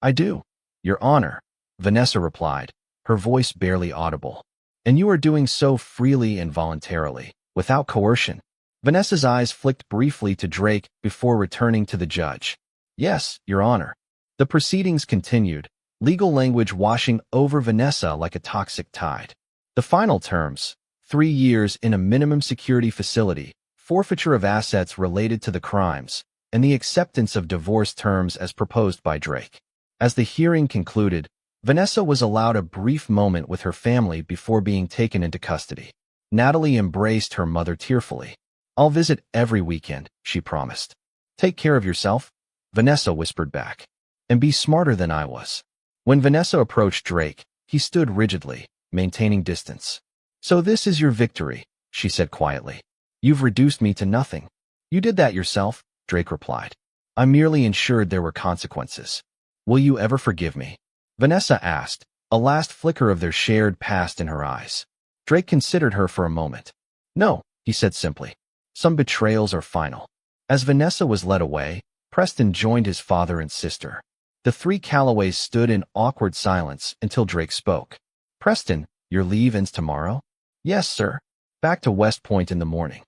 I do, Your Honor, Vanessa replied, her voice barely audible. And you are doing so freely and voluntarily, without coercion. Vanessa's eyes flicked briefly to Drake before returning to the judge. Yes, Your Honor. The proceedings continued, legal language washing over Vanessa like a toxic tide. The final terms, 3 years in a minimum security facility, forfeiture of assets related to the crimes, and the acceptance of divorce terms as proposed by Drake. As the hearing concluded, Vanessa was allowed a brief moment with her family before being taken into custody. Natalie embraced her mother tearfully. I'll visit every weekend, she promised. Take care of yourself, Vanessa whispered back. And be smarter than I was. When Vanessa approached Drake, he stood rigidly, maintaining distance. So this is your victory, she said quietly. You've reduced me to nothing. You did that yourself, Drake replied. I merely ensured there were consequences. Will you ever forgive me? Vanessa asked, a last flicker of their shared past in her eyes. Drake considered her for a moment. No, he said simply. Some betrayals are final. As Vanessa was led away, Preston joined his father and sister. The three Calloways stood in awkward silence until Drake spoke. Preston, your leave ends tomorrow? Yes, sir. Back to West Point in the morning.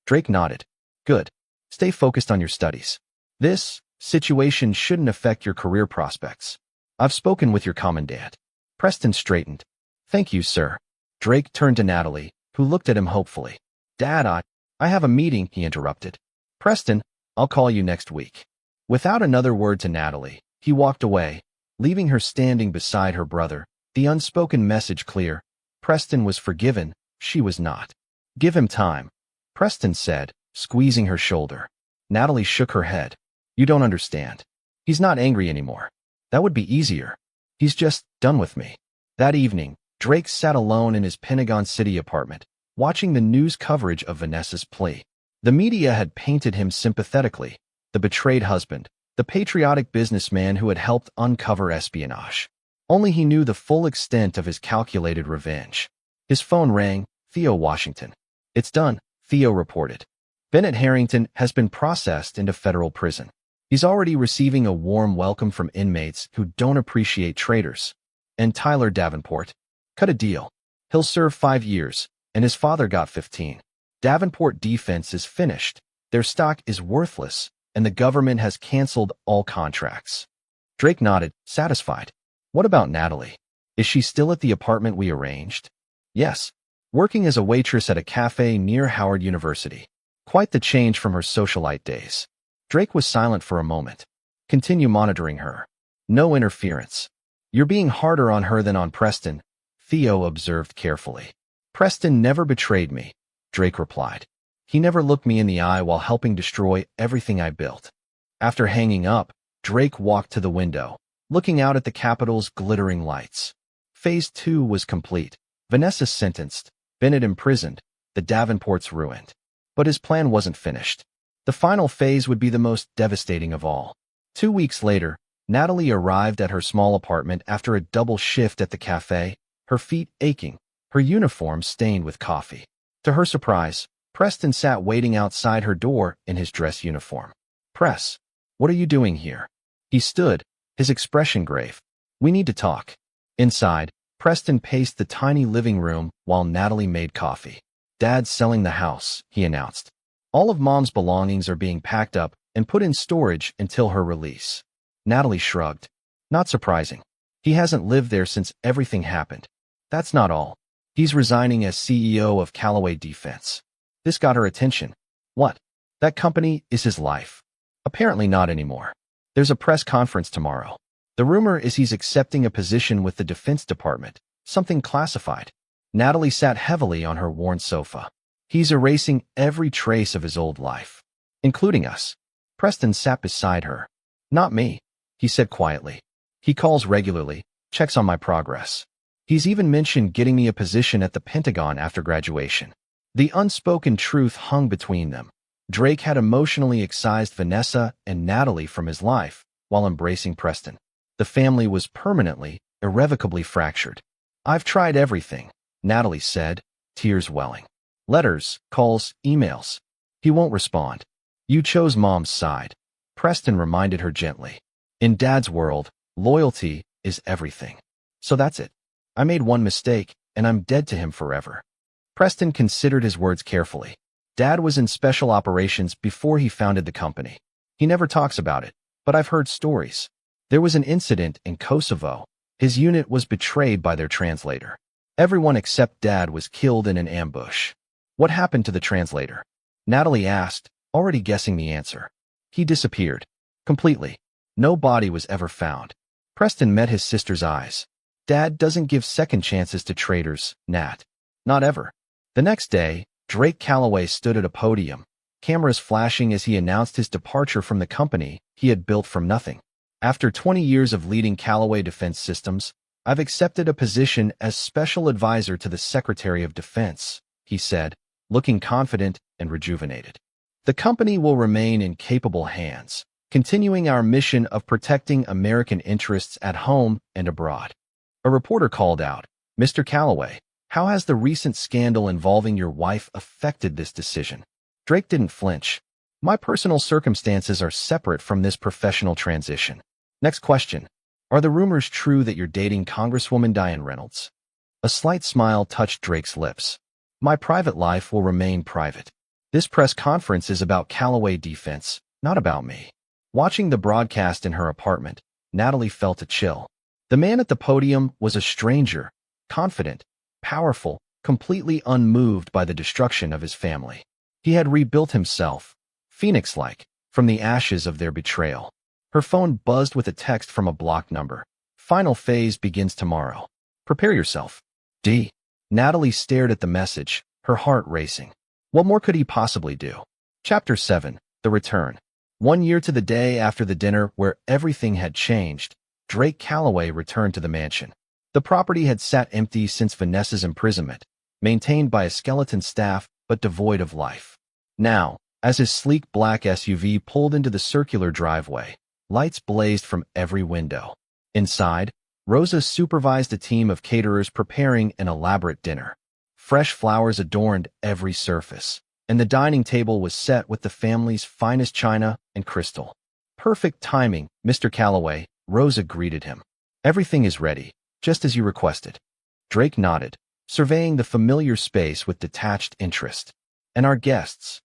Drake nodded. Good. Stay focused on your studies. This situation shouldn't affect your career prospects. I've spoken with your commandant. Preston straightened. Thank you, sir. Drake turned to Natalie, who looked at him hopefully. Dad, I have a meeting, he interrupted. Preston, I'll call you next week. Without another word to Natalie, he walked away, leaving her standing beside her brother, the unspoken message clear. Preston was forgiven, she was not. Give him time, Preston said, squeezing her shoulder. Natalie shook her head. You don't understand. He's not angry anymore. That would be easier. He's just done with me. That evening, Drake sat alone in his Pentagon City apartment, watching the news coverage of Vanessa's plea. The media had painted him sympathetically, the betrayed husband, the patriotic businessman who had helped uncover espionage. Only he knew the full extent of his calculated revenge. His phone rang. Theo Washington. It's done, Theo reported. Bennett Harrington has been processed into federal prison. He's already receiving a warm welcome from inmates who don't appreciate traitors. And Tyler Davenport? Cut a deal. He'll serve 5 years, and his father got 15. Davenport defense is finished. Their stock is worthless, and the government has canceled all contracts. Drake nodded, satisfied. What about Natalie? Is she still at the apartment we arranged? Yes. Working as a waitress at a cafe near Howard University. Quite the change from her socialite days. Drake was silent for a moment. Continue monitoring her. No interference. You're being harder on her than on Preston, Theo observed carefully. Preston never betrayed me, Drake replied. He never looked me in the eye while helping destroy everything I built. After hanging up, Drake walked to the window, looking out at the Capitol's glittering lights. Phase 2 was complete. Vanessa sentenced, Bennett imprisoned, the Davenports ruined. But his plan wasn't finished. The final phase would be the most devastating of all. 2 weeks later, Natalie arrived at her small apartment after a double shift at the cafe, her feet aching, her uniform stained with coffee. To her surprise, Preston sat waiting outside her door in his dress uniform. Press, what are you doing here? He stood, his expression grave. We need to talk. Inside, Preston paced the tiny living room while Natalie made coffee. Dad's selling the house, he announced. All of Mom's belongings are being packed up and put in storage until her release. Natalie shrugged. Not surprising. He hasn't lived there since everything happened. That's not all. He's resigning as CEO of Callaway Defense. This got her attention. What? That company is his life. Apparently not anymore. There's a press conference tomorrow. The rumor is he's accepting a position with the Defense Department, something classified. Natalie sat heavily on her worn sofa. He's erasing every trace of his old life, including us. Preston sat beside her. Not me, he said quietly. He calls regularly, checks on my progress. He's even mentioned getting me a position at the Pentagon after graduation. The unspoken truth hung between them. Drake had emotionally excised Vanessa and Natalie from his life while embracing Preston. The family was permanently, irrevocably fractured. I've tried everything, Natalie said, tears welling. Letters, calls, emails. He won't respond. You chose Mom's side, Preston reminded her gently. In Dad's world, loyalty is everything. So that's it. I made one mistake, and I'm dead to him forever. Preston considered his words carefully. Dad was in special operations before he founded the company. He never talks about it, but I've heard stories. There was an incident in Kosovo. His unit was betrayed by their translator. Everyone except Dad was killed in an ambush. What happened to the translator? Natalie asked, already guessing the answer. He disappeared. Completely. No body was ever found. Preston met his sister's eyes. Dad doesn't give second chances to traitors, Nat. Not ever. The next day, Drake Callaway stood at a podium, cameras flashing as he announced his departure from the company he had built from nothing. After 20 years of leading Callaway Defense Systems, I've accepted a position as Special Advisor to the Secretary of Defense, he said, looking confident and rejuvenated. The company will remain in capable hands, continuing our mission of protecting American interests at home and abroad. A reporter called out, Mr. Callaway, how has the recent scandal involving your wife affected this decision? Drake didn't flinch. My personal circumstances are separate from this professional transition. Next question. Are the rumors true that you're dating Congresswoman Diane Reynolds? A slight smile touched Drake's lips. My private life will remain private. This press conference is about Callaway Defense, not about me. Watching the broadcast in her apartment, Natalie felt a chill. The man at the podium was a stranger, confident, powerful, completely unmoved by the destruction of his family. He had rebuilt himself, phoenix-like, from the ashes of their betrayal. Her phone buzzed with a text from a blocked number. Final phase begins tomorrow. Prepare yourself. D. Natalie stared at the message, her heart racing. What more could he possibly do? Chapter 7. The Return. 1 year to the day after the dinner where everything had changed, Drake Callaway returned to the mansion. The property had sat empty since Vanessa's imprisonment, maintained by a skeleton staff but devoid of life. Now, as his sleek black SUV pulled into the circular driveway, lights blazed from every window. Inside, Rosa supervised a team of caterers preparing an elaborate dinner. Fresh flowers adorned every surface, and the dining table was set with the family's finest china and crystal. Perfect timing, Mr. Callaway, Rosa greeted him. Everything is ready, just as you requested. Drake nodded, surveying the familiar space with detached interest. And our guests?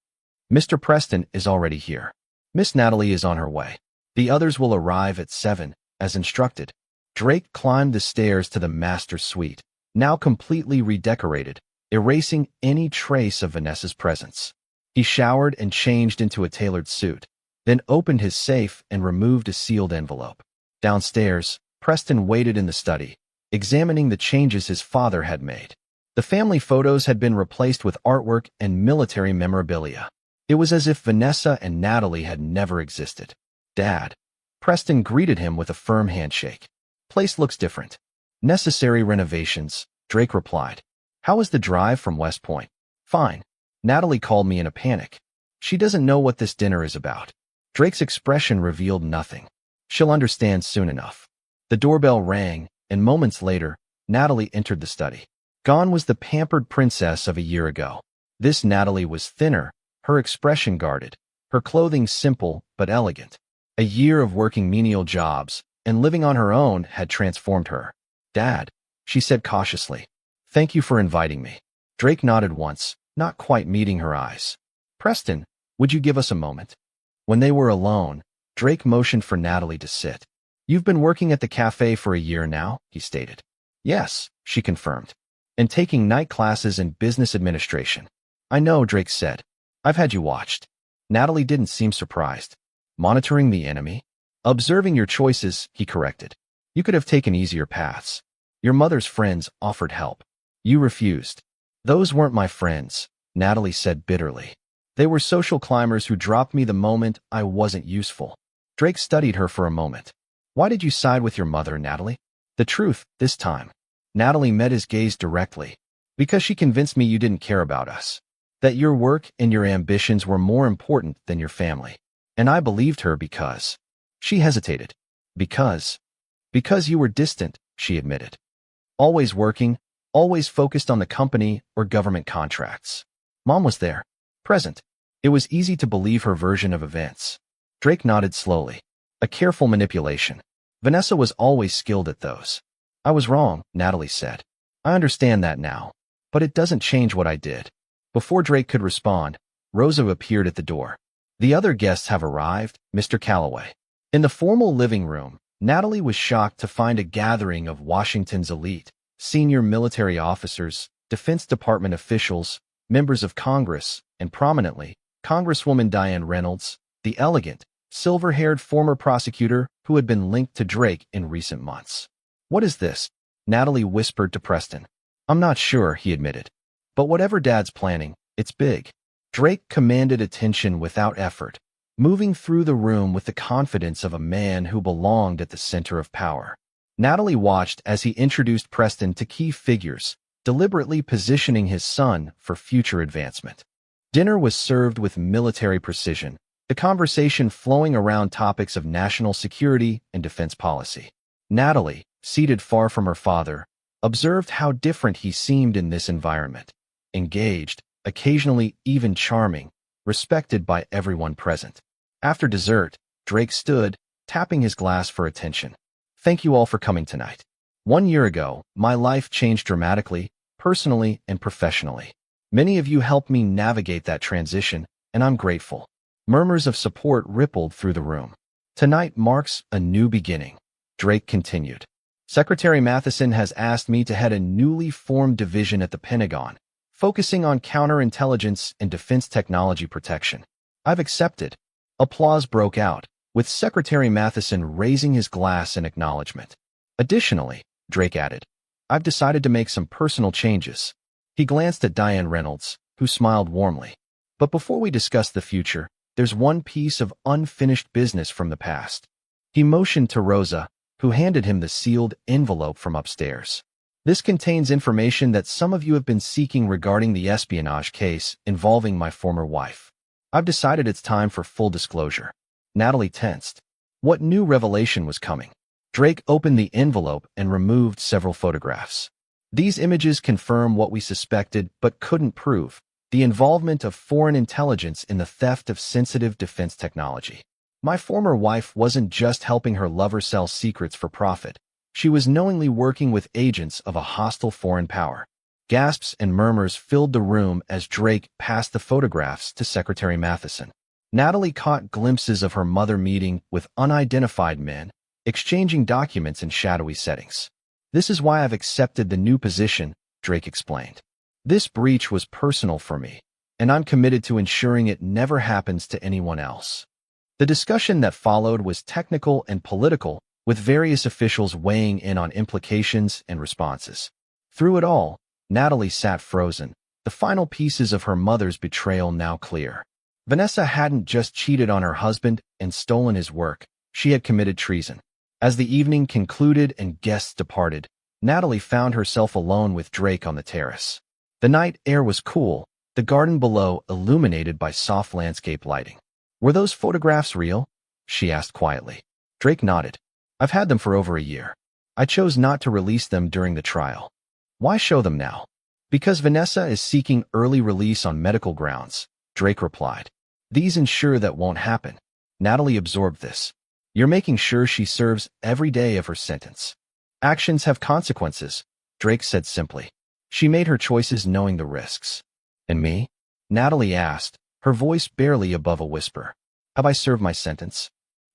Mr. Preston is already here. Miss Natalie is on her way. The others will arrive at 7, as instructed. Drake climbed the stairs to the master suite, now completely redecorated, erasing any trace of Vanessa's presence. He showered and changed into a tailored suit, then opened his safe and removed a sealed envelope. Downstairs, Preston waited in the study, examining the changes his father had made. The family photos had been replaced with artwork and military memorabilia. It was as if Vanessa and Natalie had never existed. "Dad." Preston greeted him with a firm handshake. "Place looks different." "Necessary renovations," Drake replied. "How was the drive from West Point?" "Fine." Natalie called me in a panic. "She doesn't know what this dinner is about." Drake's expression revealed nothing. "She'll understand soon enough." The doorbell rang, and moments later, Natalie entered the study. Gone was the pampered princess of a year ago. This Natalie was thinner, her expression guarded, her clothing simple but elegant. A year of working menial jobs and living on her own had transformed her. "Dad," she said cautiously. "Thank you for inviting me." Drake nodded once, not quite meeting her eyes. "Preston, would you give us a moment?" When they were alone, Drake motioned for Natalie to sit. "You've been working at the cafe for a year now," he stated. "Yes," she confirmed. "And taking night classes in business administration." "I know," Drake said. "I've had you watched." Natalie didn't seem surprised. "Monitoring the enemy?" "Observing your choices," he corrected. "You could have taken easier paths. Your mother's friends offered help. You refused." "Those weren't my friends," Natalie said bitterly. "They were social climbers who dropped me the moment I wasn't useful." Drake studied her for a moment. "Why did you side with your mother, Natalie?" "The truth, this time." Natalie met his gaze directly. "Because she convinced me you didn't care about us. That your work and your ambitions were more important than your family. And I believed her because—" She hesitated. Because you were distant," she admitted. "Always working, always focused on the company or government contracts. Mom was there, present. It was easy to believe her version of events." Drake nodded slowly. "A careful manipulation. Vanessa was always skilled at those." "I was wrong," Natalie said. "I understand that now. But it doesn't change what I did." Before Drake could respond, Rosa appeared at the door. "The other guests have arrived, Mr. Calloway." In the formal living room, Natalie was shocked to find a gathering of Washington's elite, senior military officers, Defense Department officials, members of Congress, and prominently, Congresswoman Diane Reynolds, the elegant, silver-haired former prosecutor who had been linked to Drake in recent months. "What is this?" Natalie whispered to Preston. "I'm not sure," he admitted. "But whatever Dad's planning, it's big." Drake commanded attention without effort, moving through the room with the confidence of a man who belonged at the center of power. Natalie watched as he introduced Preston to key figures, deliberately positioning his son for future advancement. Dinner was served with military precision, the conversation flowing around topics of national security and defense policy. Natalie, seated far from her father, observed how different he seemed in this environment. Engaged, occasionally even charming, respected by everyone present. After dessert, Drake stood, tapping his glass for attention. "Thank you all for coming tonight. 1 year ago, my life changed dramatically, personally and professionally. Many of you helped me navigate that transition, and I'm grateful." Murmurs of support rippled through the room. "Tonight marks a new beginning," Drake continued. "Secretary Matheson has asked me to head a newly formed division at the Pentagon, focusing on counterintelligence and defense technology protection. I've accepted." Applause broke out, with Secretary Matheson raising his glass in acknowledgement. "Additionally," Drake added, "I've decided to make some personal changes." He glanced at Diane Reynolds, who smiled warmly. "But before we discuss the future, there's one piece of unfinished business from the past." He motioned to Rosa, who handed him the sealed envelope from upstairs. "This contains information that some of you have been seeking regarding the espionage case involving my former wife. I've decided it's time for full disclosure." Natalie tensed. What new revelation was coming? Drake opened the envelope and removed several photographs. "These images confirm what we suspected but couldn't prove, the involvement of foreign intelligence in the theft of sensitive defense technology. My former wife wasn't just helping her lover sell secrets for profit. She was knowingly working with agents of a hostile foreign power." Gasps and murmurs filled the room as Drake passed the photographs to Secretary Matheson. Natalie caught glimpses of her mother meeting with unidentified men, exchanging documents in shadowy settings. "This is why I've accepted the new position," Drake explained. "This breach was personal for me, and I'm committed to ensuring it never happens to anyone else." The discussion that followed was technical and political, with various officials weighing in on implications and responses. Through it all, Natalie sat frozen, the final pieces of her mother's betrayal now clear. Vanessa hadn't just cheated on her husband and stolen his work, she had committed treason. As the evening concluded and guests departed, Natalie found herself alone with Drake on the terrace. The night air was cool, the garden below illuminated by soft landscape lighting. "Were those photographs real?" she asked quietly. Drake nodded. "I've had them for over a year. I chose not to release them during the trial." "Why show them now?" "Because Vanessa is seeking early release on medical grounds," Drake replied. "These ensure that won't happen." Natalie absorbed this. "You're making sure she serves every day of her sentence." "Actions have consequences," Drake said simply. She made her choices knowing the risks. "And me?" Natalie asked, her voice barely above a whisper. "Have I served my sentence?"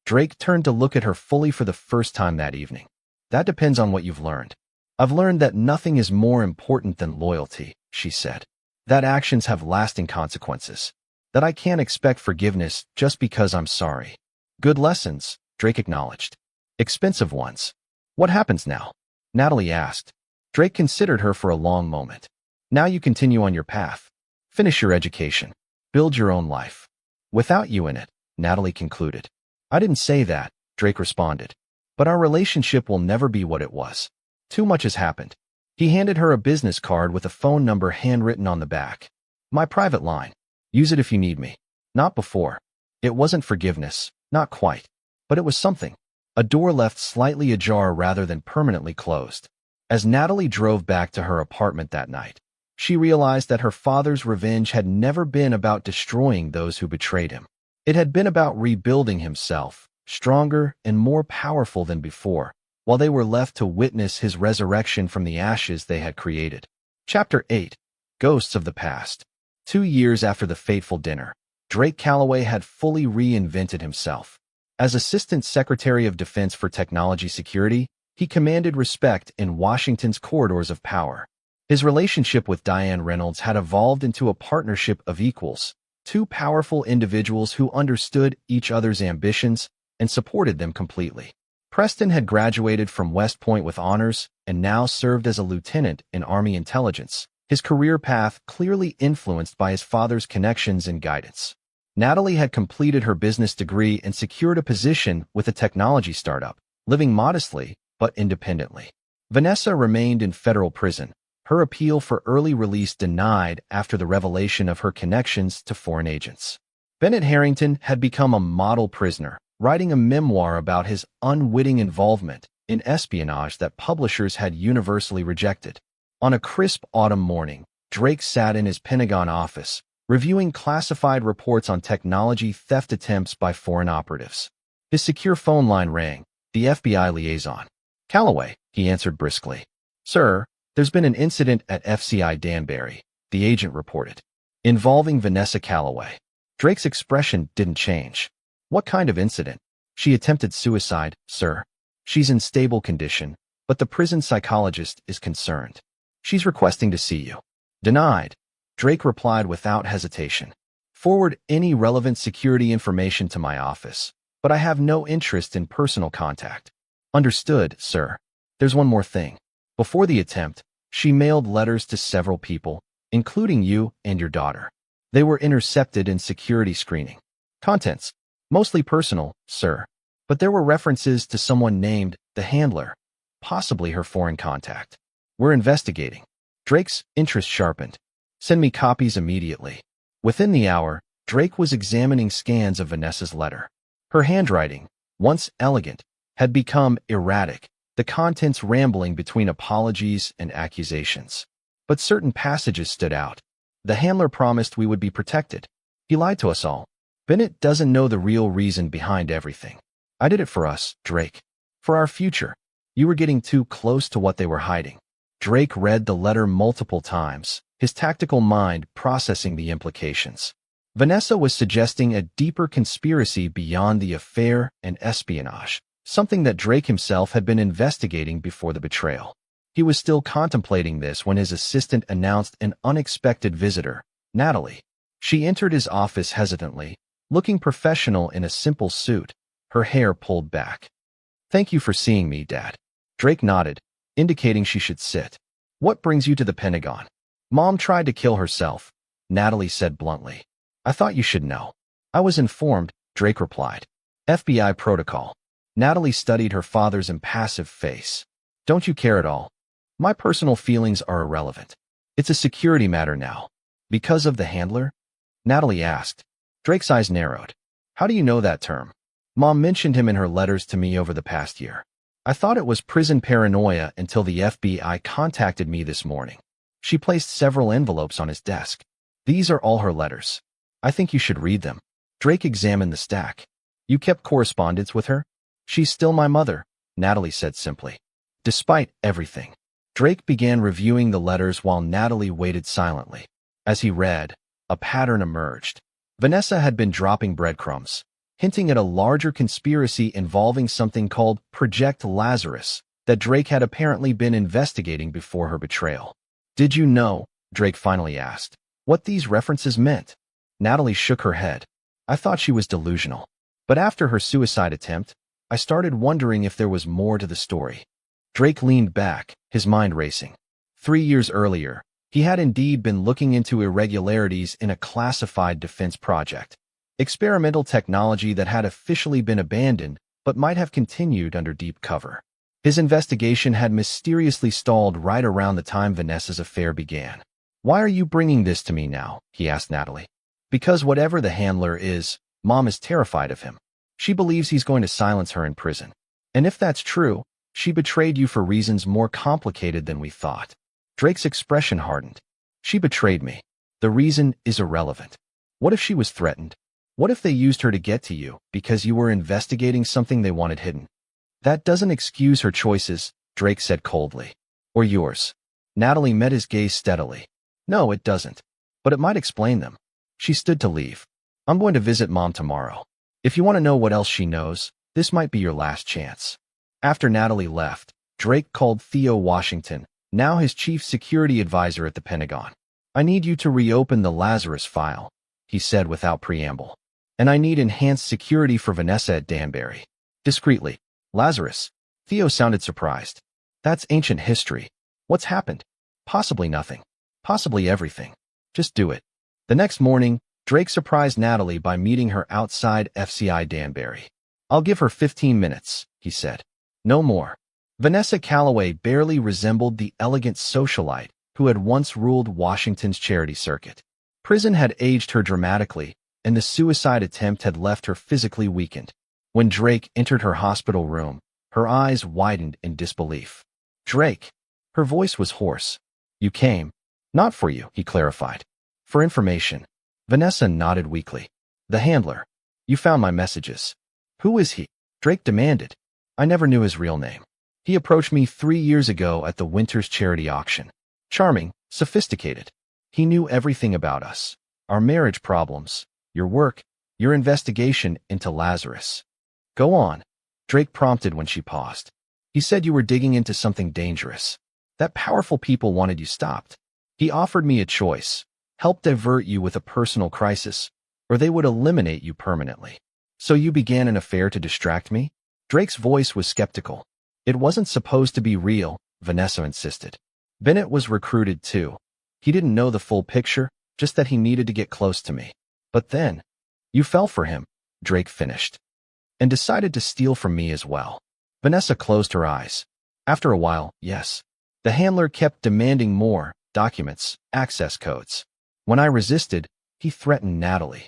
Drake turned to look at her fully for the first time that evening. "That depends on what you've learned." "I've learned that nothing is more important than loyalty," she said. "That actions have lasting consequences. That I can't expect forgiveness just because I'm sorry." "Good lessons," Drake acknowledged. "Expensive ones." "What happens now?" Natalie asked. Drake considered her for a long moment. "Now you continue on your path. Finish your education. Build your own life. Without you in it," Natalie concluded. "I didn't say that," Drake responded. "But our relationship will never be what it was. Too much has happened." He handed her a business card with a phone number handwritten on the back. "My private line. Use it if you need me." Not before. It wasn't forgiveness, not quite. But it was something. A door left slightly ajar rather than permanently closed. As Natalie drove back to her apartment that night, she realized that her father's revenge had never been about destroying those who betrayed him. It had been about rebuilding himself, stronger and more powerful than before, while they were left to witness his resurrection from the ashes they had created. Chapter 8. Ghosts of the Past. 2 years after the fateful dinner, Drake Calloway had fully reinvented himself. As Assistant Secretary of Defense for Technology Security, he commanded respect in Washington's corridors of power. His relationship with Diane Reynolds had evolved into a partnership of equals, two powerful individuals who understood each other's ambitions and supported them completely. Preston had graduated from West Point with honors and now served as a lieutenant in Army intelligence, his career path clearly influenced by his father's connections and guidance. Natalie had completed her business degree and secured a position with a technology startup, living modestly but independently. Vanessa remained in federal prison, her appeal for early release denied after the revelation of her connections to foreign agents. Bennett Harrington had become a model prisoner, writing a memoir about his unwitting involvement in espionage that publishers had universally rejected. On a crisp autumn morning, Drake sat in his Pentagon office, reviewing classified reports on technology theft attempts by foreign operatives. His secure phone line rang, the FBI liaison. "Calloway," he answered briskly. "Sir, there's been an incident at FCI Danbury," the agent reported, "involving Vanessa Calloway." Drake's expression didn't change. "What kind of incident?" "She attempted suicide, sir. She's in stable condition, but the prison psychologist is concerned. She's requesting to see you." "Denied," Drake replied without hesitation. "Forward any relevant security information to my office, but I have no interest in personal contact." "Understood, sir. There's one more thing. Before the attempt, she mailed letters to several people, including you and your daughter. They were intercepted in security screening. Contents, mostly personal, sir, but there were references to someone named the handler, possibly her foreign contact. We're investigating." Drake's interest sharpened. "Send me copies immediately." Within the hour, Drake was examining scans of Vanessa's letter. Her handwriting, once elegant, had become erratic, the contents rambling between apologies and accusations. But certain passages stood out. "The handler promised we would be protected. He lied to us all. Bennett doesn't know the real reason behind everything. I did it for us, Drake. For our future. You were getting too close to what they were hiding." Drake read the letter multiple times, his tactical mind processing the implications. Vanessa was suggesting a deeper conspiracy beyond the affair and espionage, something that Drake himself had been investigating before the betrayal. He was still contemplating this when his assistant announced an unexpected visitor, Natalie. She entered his office hesitantly, looking professional in a simple suit, her hair pulled back. Thank you for seeing me, Dad. Drake nodded, indicating she should sit. What brings you to the Pentagon? Mom tried to kill herself, Natalie said bluntly. I thought you should know. I was informed, Drake replied. FBI protocol. Natalie studied her father's impassive face. Don't you care at all? My personal feelings are irrelevant. It's a security matter now. Because of the handler? Natalie asked. Drake's eyes narrowed. How do you know that term? Mom mentioned him in her letters to me over the past year. I thought it was prison paranoia until the FBI contacted me this morning. She placed several envelopes on his desk. These are all her letters. I think you should read them. Drake examined the stack. You kept correspondence with her? She's still my mother, Natalie said simply. Despite everything. Drake began reviewing the letters while Natalie waited silently. As he read, a pattern emerged. Vanessa had been dropping breadcrumbs, hinting at a larger conspiracy involving something called Project Lazarus that Drake had apparently been investigating before her betrayal. Did you know, Drake finally asked, what these references meant? Natalie shook her head. I thought she was delusional. But after her suicide attempt, I started wondering if there was more to the story. Drake leaned back, his mind racing. 3 years earlier, he had indeed been looking into irregularities in a classified defense project. Experimental technology that had officially been abandoned but might have continued under deep cover. His investigation had mysteriously stalled right around the time Vanessa's affair began. Why are you bringing this to me now? He asked Natalie. Because whatever the handler is, Mom is terrified of him. She believes he's going to silence her in prison. And if that's true, she betrayed you for reasons more complicated than we thought. Drake's expression hardened. She betrayed me. The reason is irrelevant. What if she was threatened? What if they used her to get to you because you were investigating something they wanted hidden? That doesn't excuse her choices, Drake said coldly. Or yours. Natalie met his gaze steadily. No, it doesn't. But it might explain them. She stood to leave. I'm going to visit Mom tomorrow. If you want to know what else she knows, this might be your last chance. After Natalie left, Drake called Theo Washington, now his chief security advisor at the Pentagon. I need you to reopen the Lazarus file, he said without preamble. And I need enhanced security for Vanessa at Danbury. Discreetly. Lazarus. Theo sounded surprised. That's ancient history. What's happened? Possibly nothing. Possibly everything. Just do it. The next morning, Drake surprised Natalie by meeting her outside FCI Danbury. I'll give her 15 minutes, he said. No more. Vanessa Calloway barely resembled the elegant socialite who had once ruled Washington's charity circuit. Prison had aged her dramatically, and the suicide attempt had left her physically weakened. When Drake entered her hospital room, her eyes widened in disbelief. Drake. Her voice was hoarse. You came. Not for you, he clarified. For information. Vanessa nodded weakly. The handler. You found my messages. Who is he? Drake demanded. I never knew his real name. He approached me 3 years ago at the Winter's charity auction. Charming, sophisticated. He knew everything about us. Our marriage problems, your work, your investigation into Lazarus. Go on, Drake prompted when she paused. He said you were digging into something dangerous. That powerful people wanted you stopped. He offered me a choice. Help divert you with a personal crisis, or they would eliminate you permanently. So you began an affair to distract me? Drake's voice was skeptical. It wasn't supposed to be real, Vanessa insisted. Bennett was recruited too. He didn't know the full picture, just that he needed to get close to me. But then, you fell for him, Drake finished. And decided to steal from me as well. Vanessa closed her eyes. After a while, yes. The handler kept demanding more, documents, access codes. When I resisted, he threatened Natalie.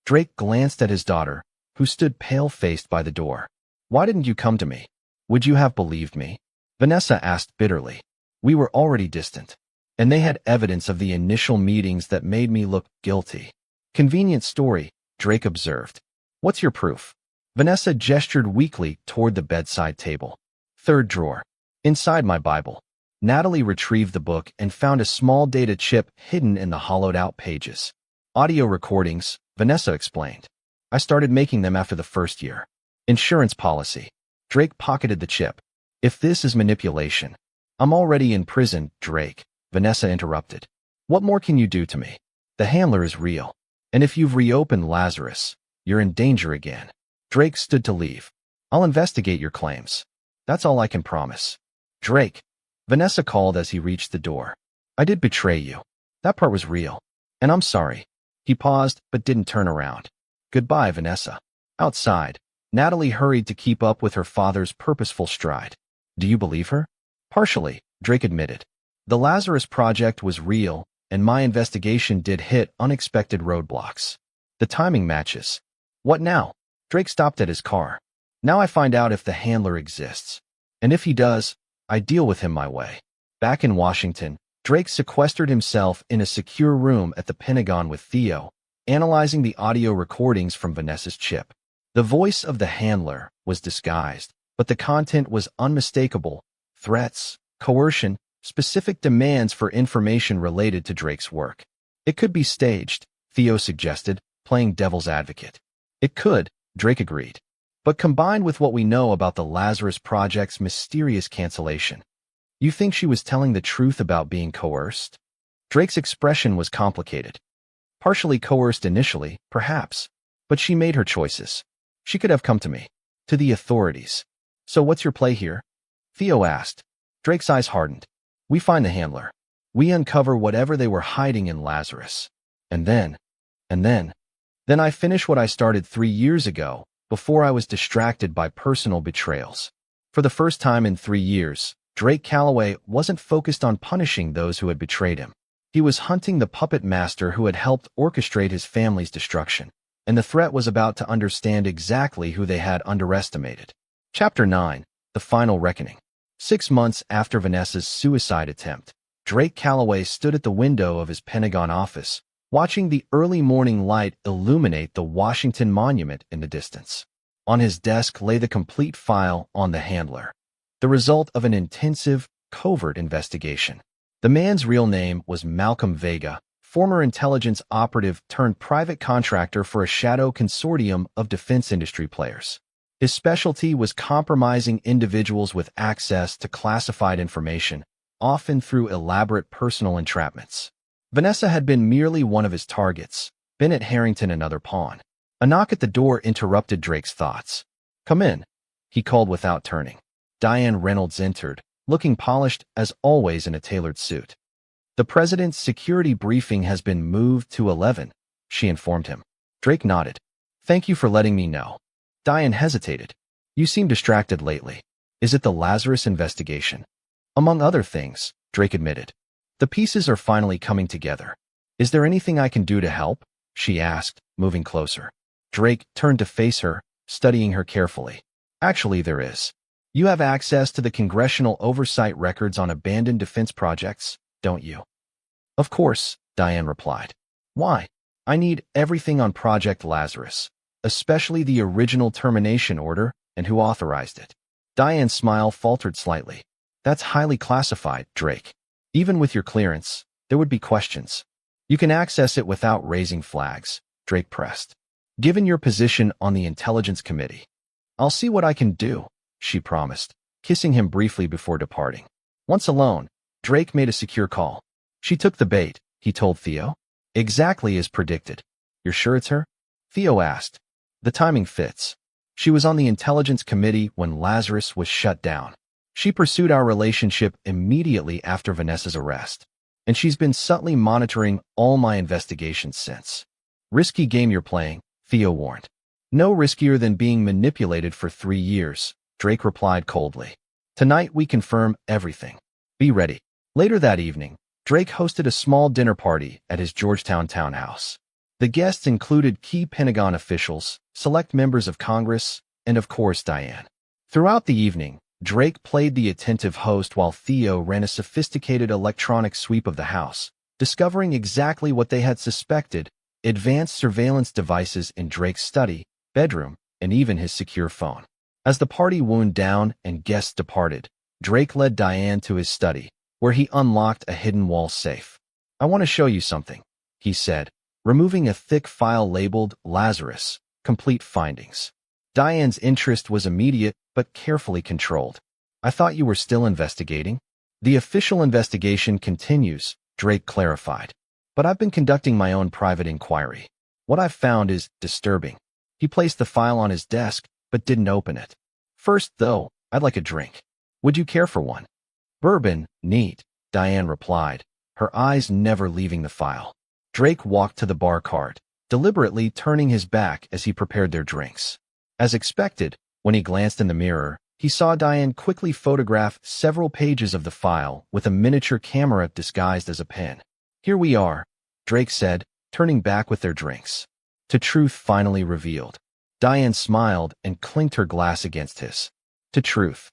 Drake glanced at his daughter, who stood pale-faced by the door. Why didn't you come to me? Would you have believed me? Vanessa asked bitterly. We were already distant, and they had evidence of the initial meetings that made me look guilty. Convenient story, Drake observed. What's your proof? Vanessa gestured weakly toward the bedside table. Third drawer. Inside my Bible. Natalie retrieved the book and found a small data chip hidden in the hollowed-out pages. Audio recordings, Vanessa explained. I started making them after the first year. Insurance policy. Drake pocketed the chip. If this is manipulation, I'm already in prison, Drake, Vanessa interrupted. What more can you do to me? The handler is real. And if you've reopened Lazarus, you're in danger again. Drake stood to leave. I'll investigate your claims. That's all I can promise. Drake, Vanessa called as he reached the door. I did betray you. That part was real. And I'm sorry. He paused, but didn't turn around. Goodbye, Vanessa. Outside, Natalie hurried to keep up with her father's purposeful stride. Do you believe her? Partially, Drake admitted. The Lazarus Project was real, and my investigation did hit unexpected roadblocks. The timing matches. What now? Drake stopped at his car. Now I find out if the handler exists. And if he does, I deal with him my way. Back in Washington, Drake sequestered himself in a secure room at the Pentagon with Theo, analyzing the audio recordings from Vanessa's chip. The voice of the handler was disguised, but the content was unmistakable. Threats, coercion, specific demands for information related to Drake's work. It could be staged, Theo suggested, playing devil's advocate. It could, Drake agreed. But combined with what we know about the Lazarus Project's mysterious cancellation, you think she was telling the truth about being coerced? Drake's expression was complicated. Partially coerced initially, perhaps, but she made her choices. She could have come to me, to the authorities. So what's your play here? Theo asked. Drake's eyes hardened. We find the handler. We uncover whatever they were hiding in Lazarus. And then I finish what I started 3 years ago, before I was distracted by personal betrayals. For the first time in 3 years, Drake Calloway wasn't focused on punishing those who had betrayed him. He was hunting the puppet master who had helped orchestrate his family's destruction, and the threat was about to understand exactly who they had underestimated. Chapter 9. The Final Reckoning. 6 months after Vanessa's suicide attempt, Drake Calloway stood at the window of his Pentagon office, watching the early morning light illuminate the Washington Monument in the distance. On his desk lay the complete file on the handler, the result of an intensive, covert investigation. The man's real name was Malcolm Vega, former intelligence operative turned private contractor for a shadow consortium of defense industry players. His specialty was compromising individuals with access to classified information, often through elaborate personal entrapments. Vanessa had been merely one of his targets, Bennett Harrington another pawn. A knock at the door interrupted Drake's thoughts. Come in, he called without turning. Diane Reynolds entered, looking polished as always in a tailored suit. The president's security briefing has been moved to 11, she informed him. Drake nodded. Thank you for letting me know. Diane hesitated. You seem distracted lately. Is it the Lazarus investigation? Among other things, Drake admitted. The pieces are finally coming together. Is there anything I can do to help? She asked, moving closer. Drake turned to face her, studying her carefully. Actually, there is. You have access to the congressional oversight records on abandoned defense projects, don't you? Of course, Diane replied. Why? I need everything on Project Lazarus, especially the original termination order and who authorized it. Diane's smile faltered slightly. That's highly classified, Drake. Even with your clearance, there would be questions. You can access it without raising flags, Drake pressed. Given your position on the Intelligence Committee, I'll see what I can do, she promised, kissing him briefly before departing. Once alone, Drake made a secure call. She took the bait, he told Theo. Exactly as predicted. You're sure it's her? Theo asked. The timing fits. She was on the Intelligence Committee when Lazarus was shut down. She pursued our relationship immediately after Vanessa's arrest, and she's been subtly monitoring all my investigations since. Risky game you're playing, Theo warned. No riskier than being manipulated for 3 years, Drake replied coldly. Tonight we confirm everything. Be ready. Later that evening, Drake hosted a small dinner party at his Georgetown townhouse. The guests included key Pentagon officials, select members of Congress, and of course Diane. Throughout the evening, Drake played the attentive host while Theo ran a sophisticated electronic sweep of the house, discovering exactly what they had suspected: advanced surveillance devices in Drake's study, bedroom, and even his secure phone. As the party wound down and guests departed, Drake led Diane to his study, where he unlocked a hidden wall safe. I want to show you something, he said, removing a thick file labeled Lazarus, Complete Findings. Diane's interest was immediate but carefully controlled. I thought you were still investigating? The official investigation continues, Drake clarified. But I've been conducting my own private inquiry. What I've found is disturbing. He placed the file on his desk, but didn't open it. First, though, I'd like a drink. Would you care for one? Bourbon, neat, Diane replied, her eyes never leaving the file. Drake walked to the bar cart, deliberately turning his back as he prepared their drinks. As expected, when he glanced in the mirror, he saw Diane quickly photograph several pages of the file with a miniature camera disguised as a pen. Here we are, Drake said, turning back with their drinks. The truth finally revealed. Diane smiled and clinked her glass against his. The truth.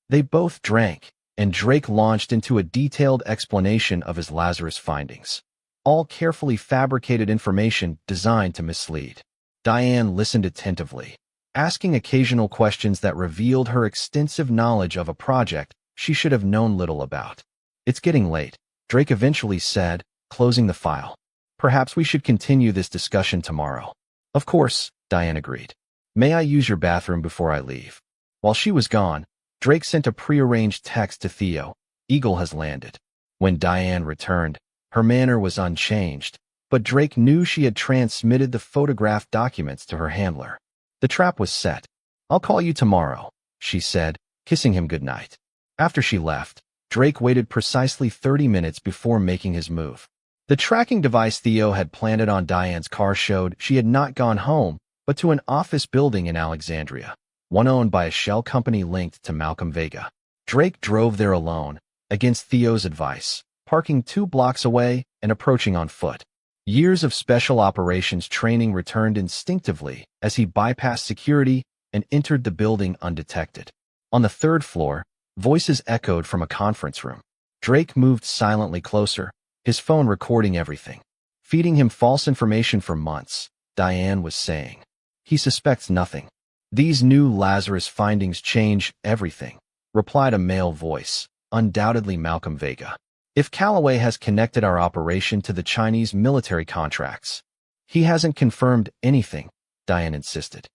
They both drank, and Drake launched into a detailed explanation of his Lazarus findings. All carefully fabricated information designed to mislead. Diane listened attentively, asking occasional questions that revealed her extensive knowledge of a project she should have known little about. It's getting late, Drake eventually said, closing the file. Perhaps we should continue this discussion tomorrow. Of course, Diane agreed. May I use your bathroom before I leave? While she was gone, Drake sent a prearranged text to Theo. Eagle has landed. When Diane returned, her manner was unchanged, but Drake knew she had transmitted the photographed documents to her handler. The trap was set. I'll call you tomorrow, she said, kissing him goodnight. After she left, Drake waited precisely 30 minutes before making his move. The tracking device Theo had planted on Diane's car showed she had not gone home, but to an office building in Alexandria, one owned by a shell company linked to Malcolm Vega. Drake drove there alone, against Theo's advice, parking 2 blocks away and approaching on foot. Years of special operations training returned instinctively as he bypassed security and entered the building undetected. On the 3rd floor, voices echoed from a conference room. Drake moved silently closer, his phone recording everything. Feeding him false information for months, Diane was saying. He suspects nothing. These new Lazarus findings change everything, replied a male voice, undoubtedly Malcolm Vega. If Calloway has connected our operation to the Chinese military contracts, he hasn't confirmed anything, Diane insisted.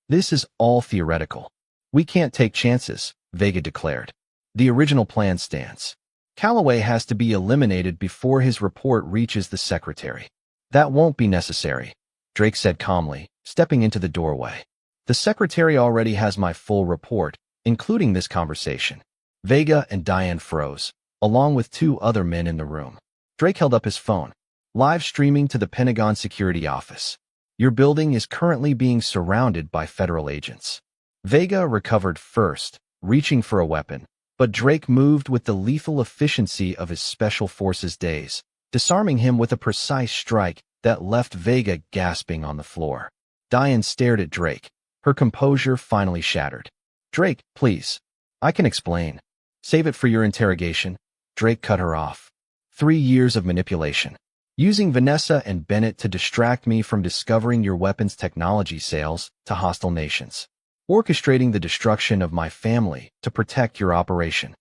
This is all theoretical. We can't take chances, Vega declared. The original plan stands. Calloway has to be eliminated before his report reaches the secretary. That won't be necessary, Drake said calmly, stepping into the doorway. The secretary already has my full report, including this conversation. Vega and Diane froze, along with 2 other men in the room. Drake held up his phone. Live streaming to the Pentagon security office. Your building is currently being surrounded by federal agents. Vega recovered first, reaching for a weapon, but Drake moved with the lethal efficiency of his special forces days, disarming him with a precise strike that left Vega gasping on the floor. Diane stared at Drake, her composure finally shattered. Drake, please. I can explain. Save it for your interrogation. Drake cut her off. 3 years of manipulation. Using Vanessa and Bennett to distract me from discovering your weapons technology sales to hostile nations. Orchestrating the destruction of my family to protect your operation.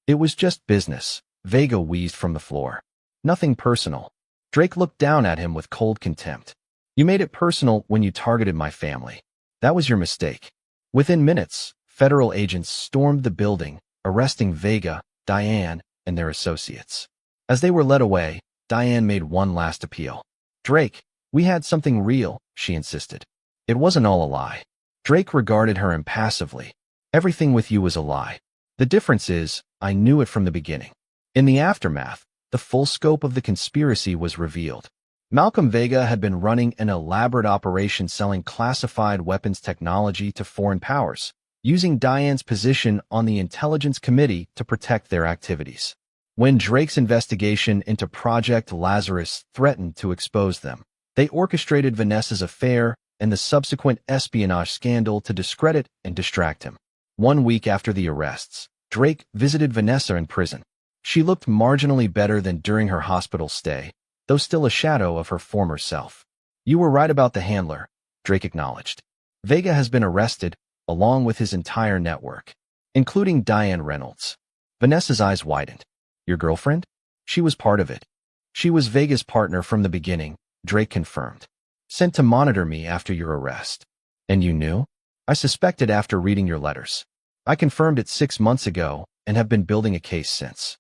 It was just business, Vega wheezed from the floor. Nothing personal. Drake looked down at him with cold contempt. You made it personal when you targeted my family. That was your mistake. Within minutes, federal agents stormed the building, arresting Vega, Diane, and their associates. As they were led away, Diane made one last appeal. Drake, we had something real, she insisted. It wasn't all a lie. Drake regarded her impassively. Everything with you was a lie. The difference is, I knew it from the beginning. In the aftermath, the full scope of the conspiracy was revealed. Malcolm Vega had been running an elaborate operation selling classified weapons technology to foreign powers, using Diane's position on the Intelligence Committee to protect their activities. When Drake's investigation into Project Lazarus threatened to expose them, they orchestrated Vanessa's affair and the subsequent espionage scandal to discredit and distract him. 1 week after the arrests, Drake visited Vanessa in prison. She looked marginally better than during her hospital stay, though still a shadow of her former self. You were right about the handler, Drake acknowledged. Vega has been arrested, along with his entire network, including Diane Reynolds. Vanessa's eyes widened. Your girlfriend? She was part of it. She was Vega's partner from the beginning, Drake confirmed. Sent to monitor me after your arrest. And you knew? I suspected after reading your letters. I confirmed it 6 months ago and have been building a case since.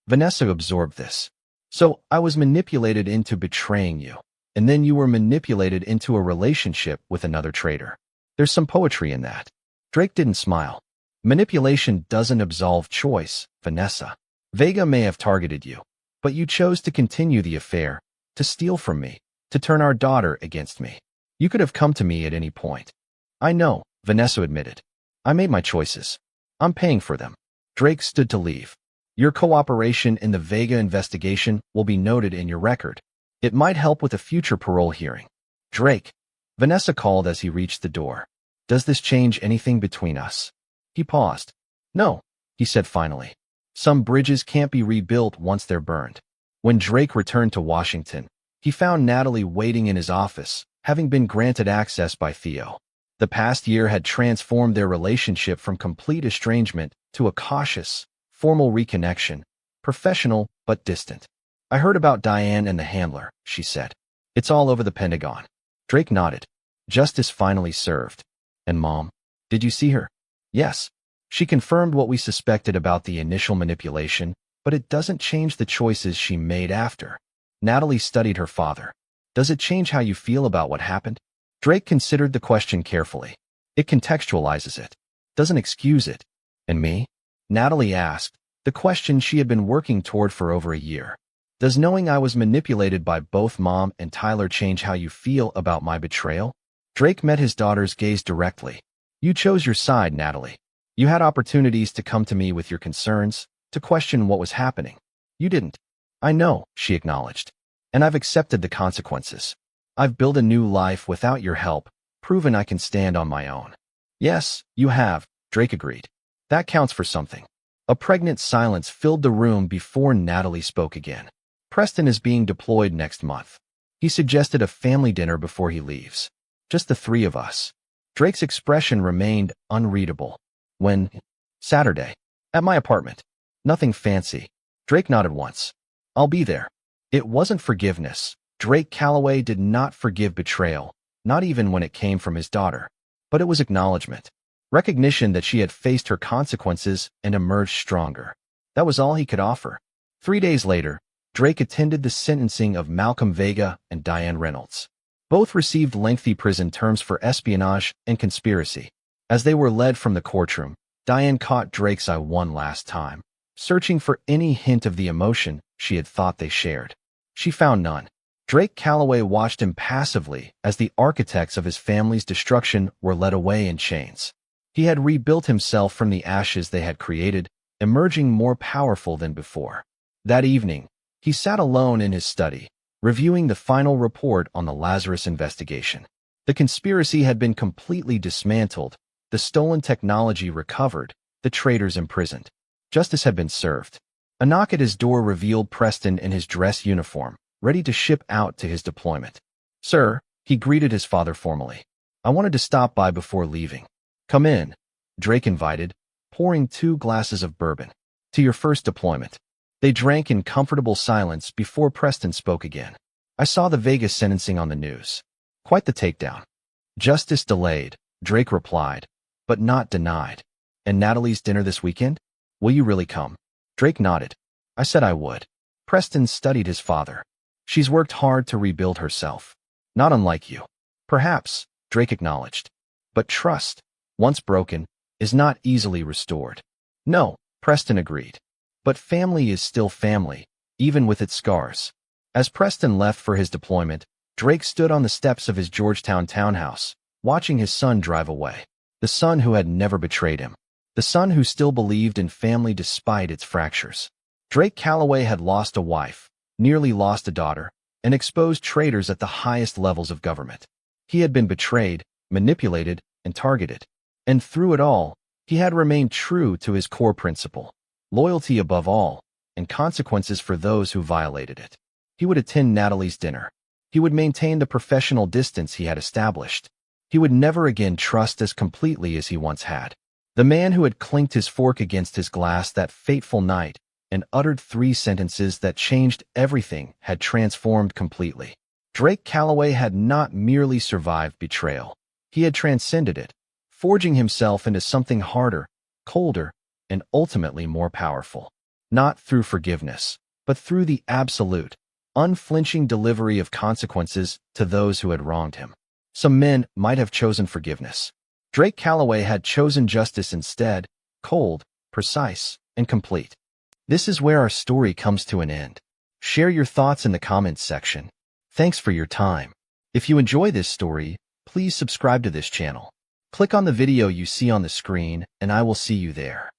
Vanessa absorbed this. So I was manipulated into betraying you, and then you were manipulated into a relationship with another traitor. There's some poetry in that. Drake didn't smile. Manipulation doesn't absolve choice, Vanessa. Vega may have targeted you, but you chose to continue the affair, to steal from me, to turn our daughter against me. You could have come to me at any point. I know, Vanessa admitted. I made my choices. I'm paying for them. Drake stood to leave. Your cooperation in the Vega investigation will be noted in your record. It might help with a future parole hearing. Drake, Vanessa called as he reached the door. Does this change anything between us? He paused. No, he said finally. Some bridges can't be rebuilt once they're burned. When Drake returned to Washington, he found Natalie waiting in his office, having been granted access by Theo. The past year had transformed their relationship from complete estrangement to a cautious, formal reconnection, professional but distant. I heard about Diane and the handler, she said. It's all over the Pentagon. Drake nodded. Justice finally served. And Mom? Did you see her? Yes. She confirmed what we suspected about the initial manipulation, but it doesn't change the choices she made after. Natalie studied her father. Does it change how you feel about what happened? Drake considered the question carefully. It contextualizes it. Doesn't excuse it. And me? Natalie asked, the question she had been working toward for over a year. Does knowing I was manipulated by both Mom and Tyler change how you feel about my betrayal? Drake met his daughter's gaze directly. You chose your side, Natalie. You had opportunities to come to me with your concerns, to question what was happening. You didn't. I know, she acknowledged. And I've accepted the consequences. I've built a new life without your help, proven I can stand on my own. Yes, you have, Drake agreed. That counts for something. A pregnant silence filled the room before Natalie spoke again. Preston is being deployed next month. He suggested a family dinner before he leaves. Just the three of us. Drake's expression remained unreadable. When? Saturday. At my apartment. Nothing fancy. Drake nodded once. I'll be there. It wasn't forgiveness. Drake Calloway did not forgive betrayal, not even when it came from his daughter. But it was acknowledgement. Recognition that she had faced her consequences and emerged stronger. That was all he could offer. 3 days later, Drake attended the sentencing of Malcolm Vega and Diane Reynolds. Both received lengthy prison terms for espionage and conspiracy. As they were led from the courtroom, Diane caught Drake's eye one last time, searching for any hint of the emotion she had thought they shared. She found none. Drake Calloway watched impassively as the architects of his family's destruction were led away in chains. He had rebuilt himself from the ashes they had created, emerging more powerful than before. That evening, he sat alone in his study, reviewing the final report on the Lazarus investigation. The conspiracy had been completely dismantled, the stolen technology recovered, the traitors imprisoned. Justice had been served. A knock at his door revealed Preston in his dress uniform, ready to ship out to his deployment. Sir, he greeted his father formally. I wanted to stop by before leaving. Come in, Drake invited, pouring 2 glasses of bourbon. To your first deployment. They drank in comfortable silence before Preston spoke again. I saw the Vegas sentencing on the news. Quite the takedown. Justice delayed, Drake replied, but not denied. And Natalie's dinner this weekend? Will you really come? Drake nodded. I said I would. Preston studied his father. She's worked hard to rebuild herself. Not unlike you. Perhaps, Drake acknowledged. But trust, once broken, is not easily restored. No, Preston agreed. But family is still family, even with its scars. As Preston left for his deployment, Drake stood on the steps of his Georgetown townhouse, watching his son drive away. The son who had never betrayed him. The son who still believed in family despite its fractures. Drake Calloway had lost a wife, nearly lost a daughter, and exposed traitors at the highest levels of government. He had been betrayed, manipulated, and targeted. And through it all, he had remained true to his core principle. Loyalty above all, and consequences for those who violated it. He would attend Natalie's dinner. He would maintain the professional distance he had established. He would never again trust as completely as he once had. The man who had clinked his fork against his glass that fateful night and uttered 3 sentences that changed everything had transformed completely. Drake Calloway had not merely survived betrayal. He had transcended it, forging himself into something harder, colder, and ultimately more powerful. Not through forgiveness, but through the absolute, unflinching delivery of consequences to those who had wronged him. Some men might have chosen forgiveness. Drake Calloway had chosen justice instead, cold, precise, and complete. This is where our story comes to an end. Share your thoughts in the comments section. Thanks for your time. If you enjoy this story, please subscribe to this channel. Click on the video you see on the screen, and I will see you there.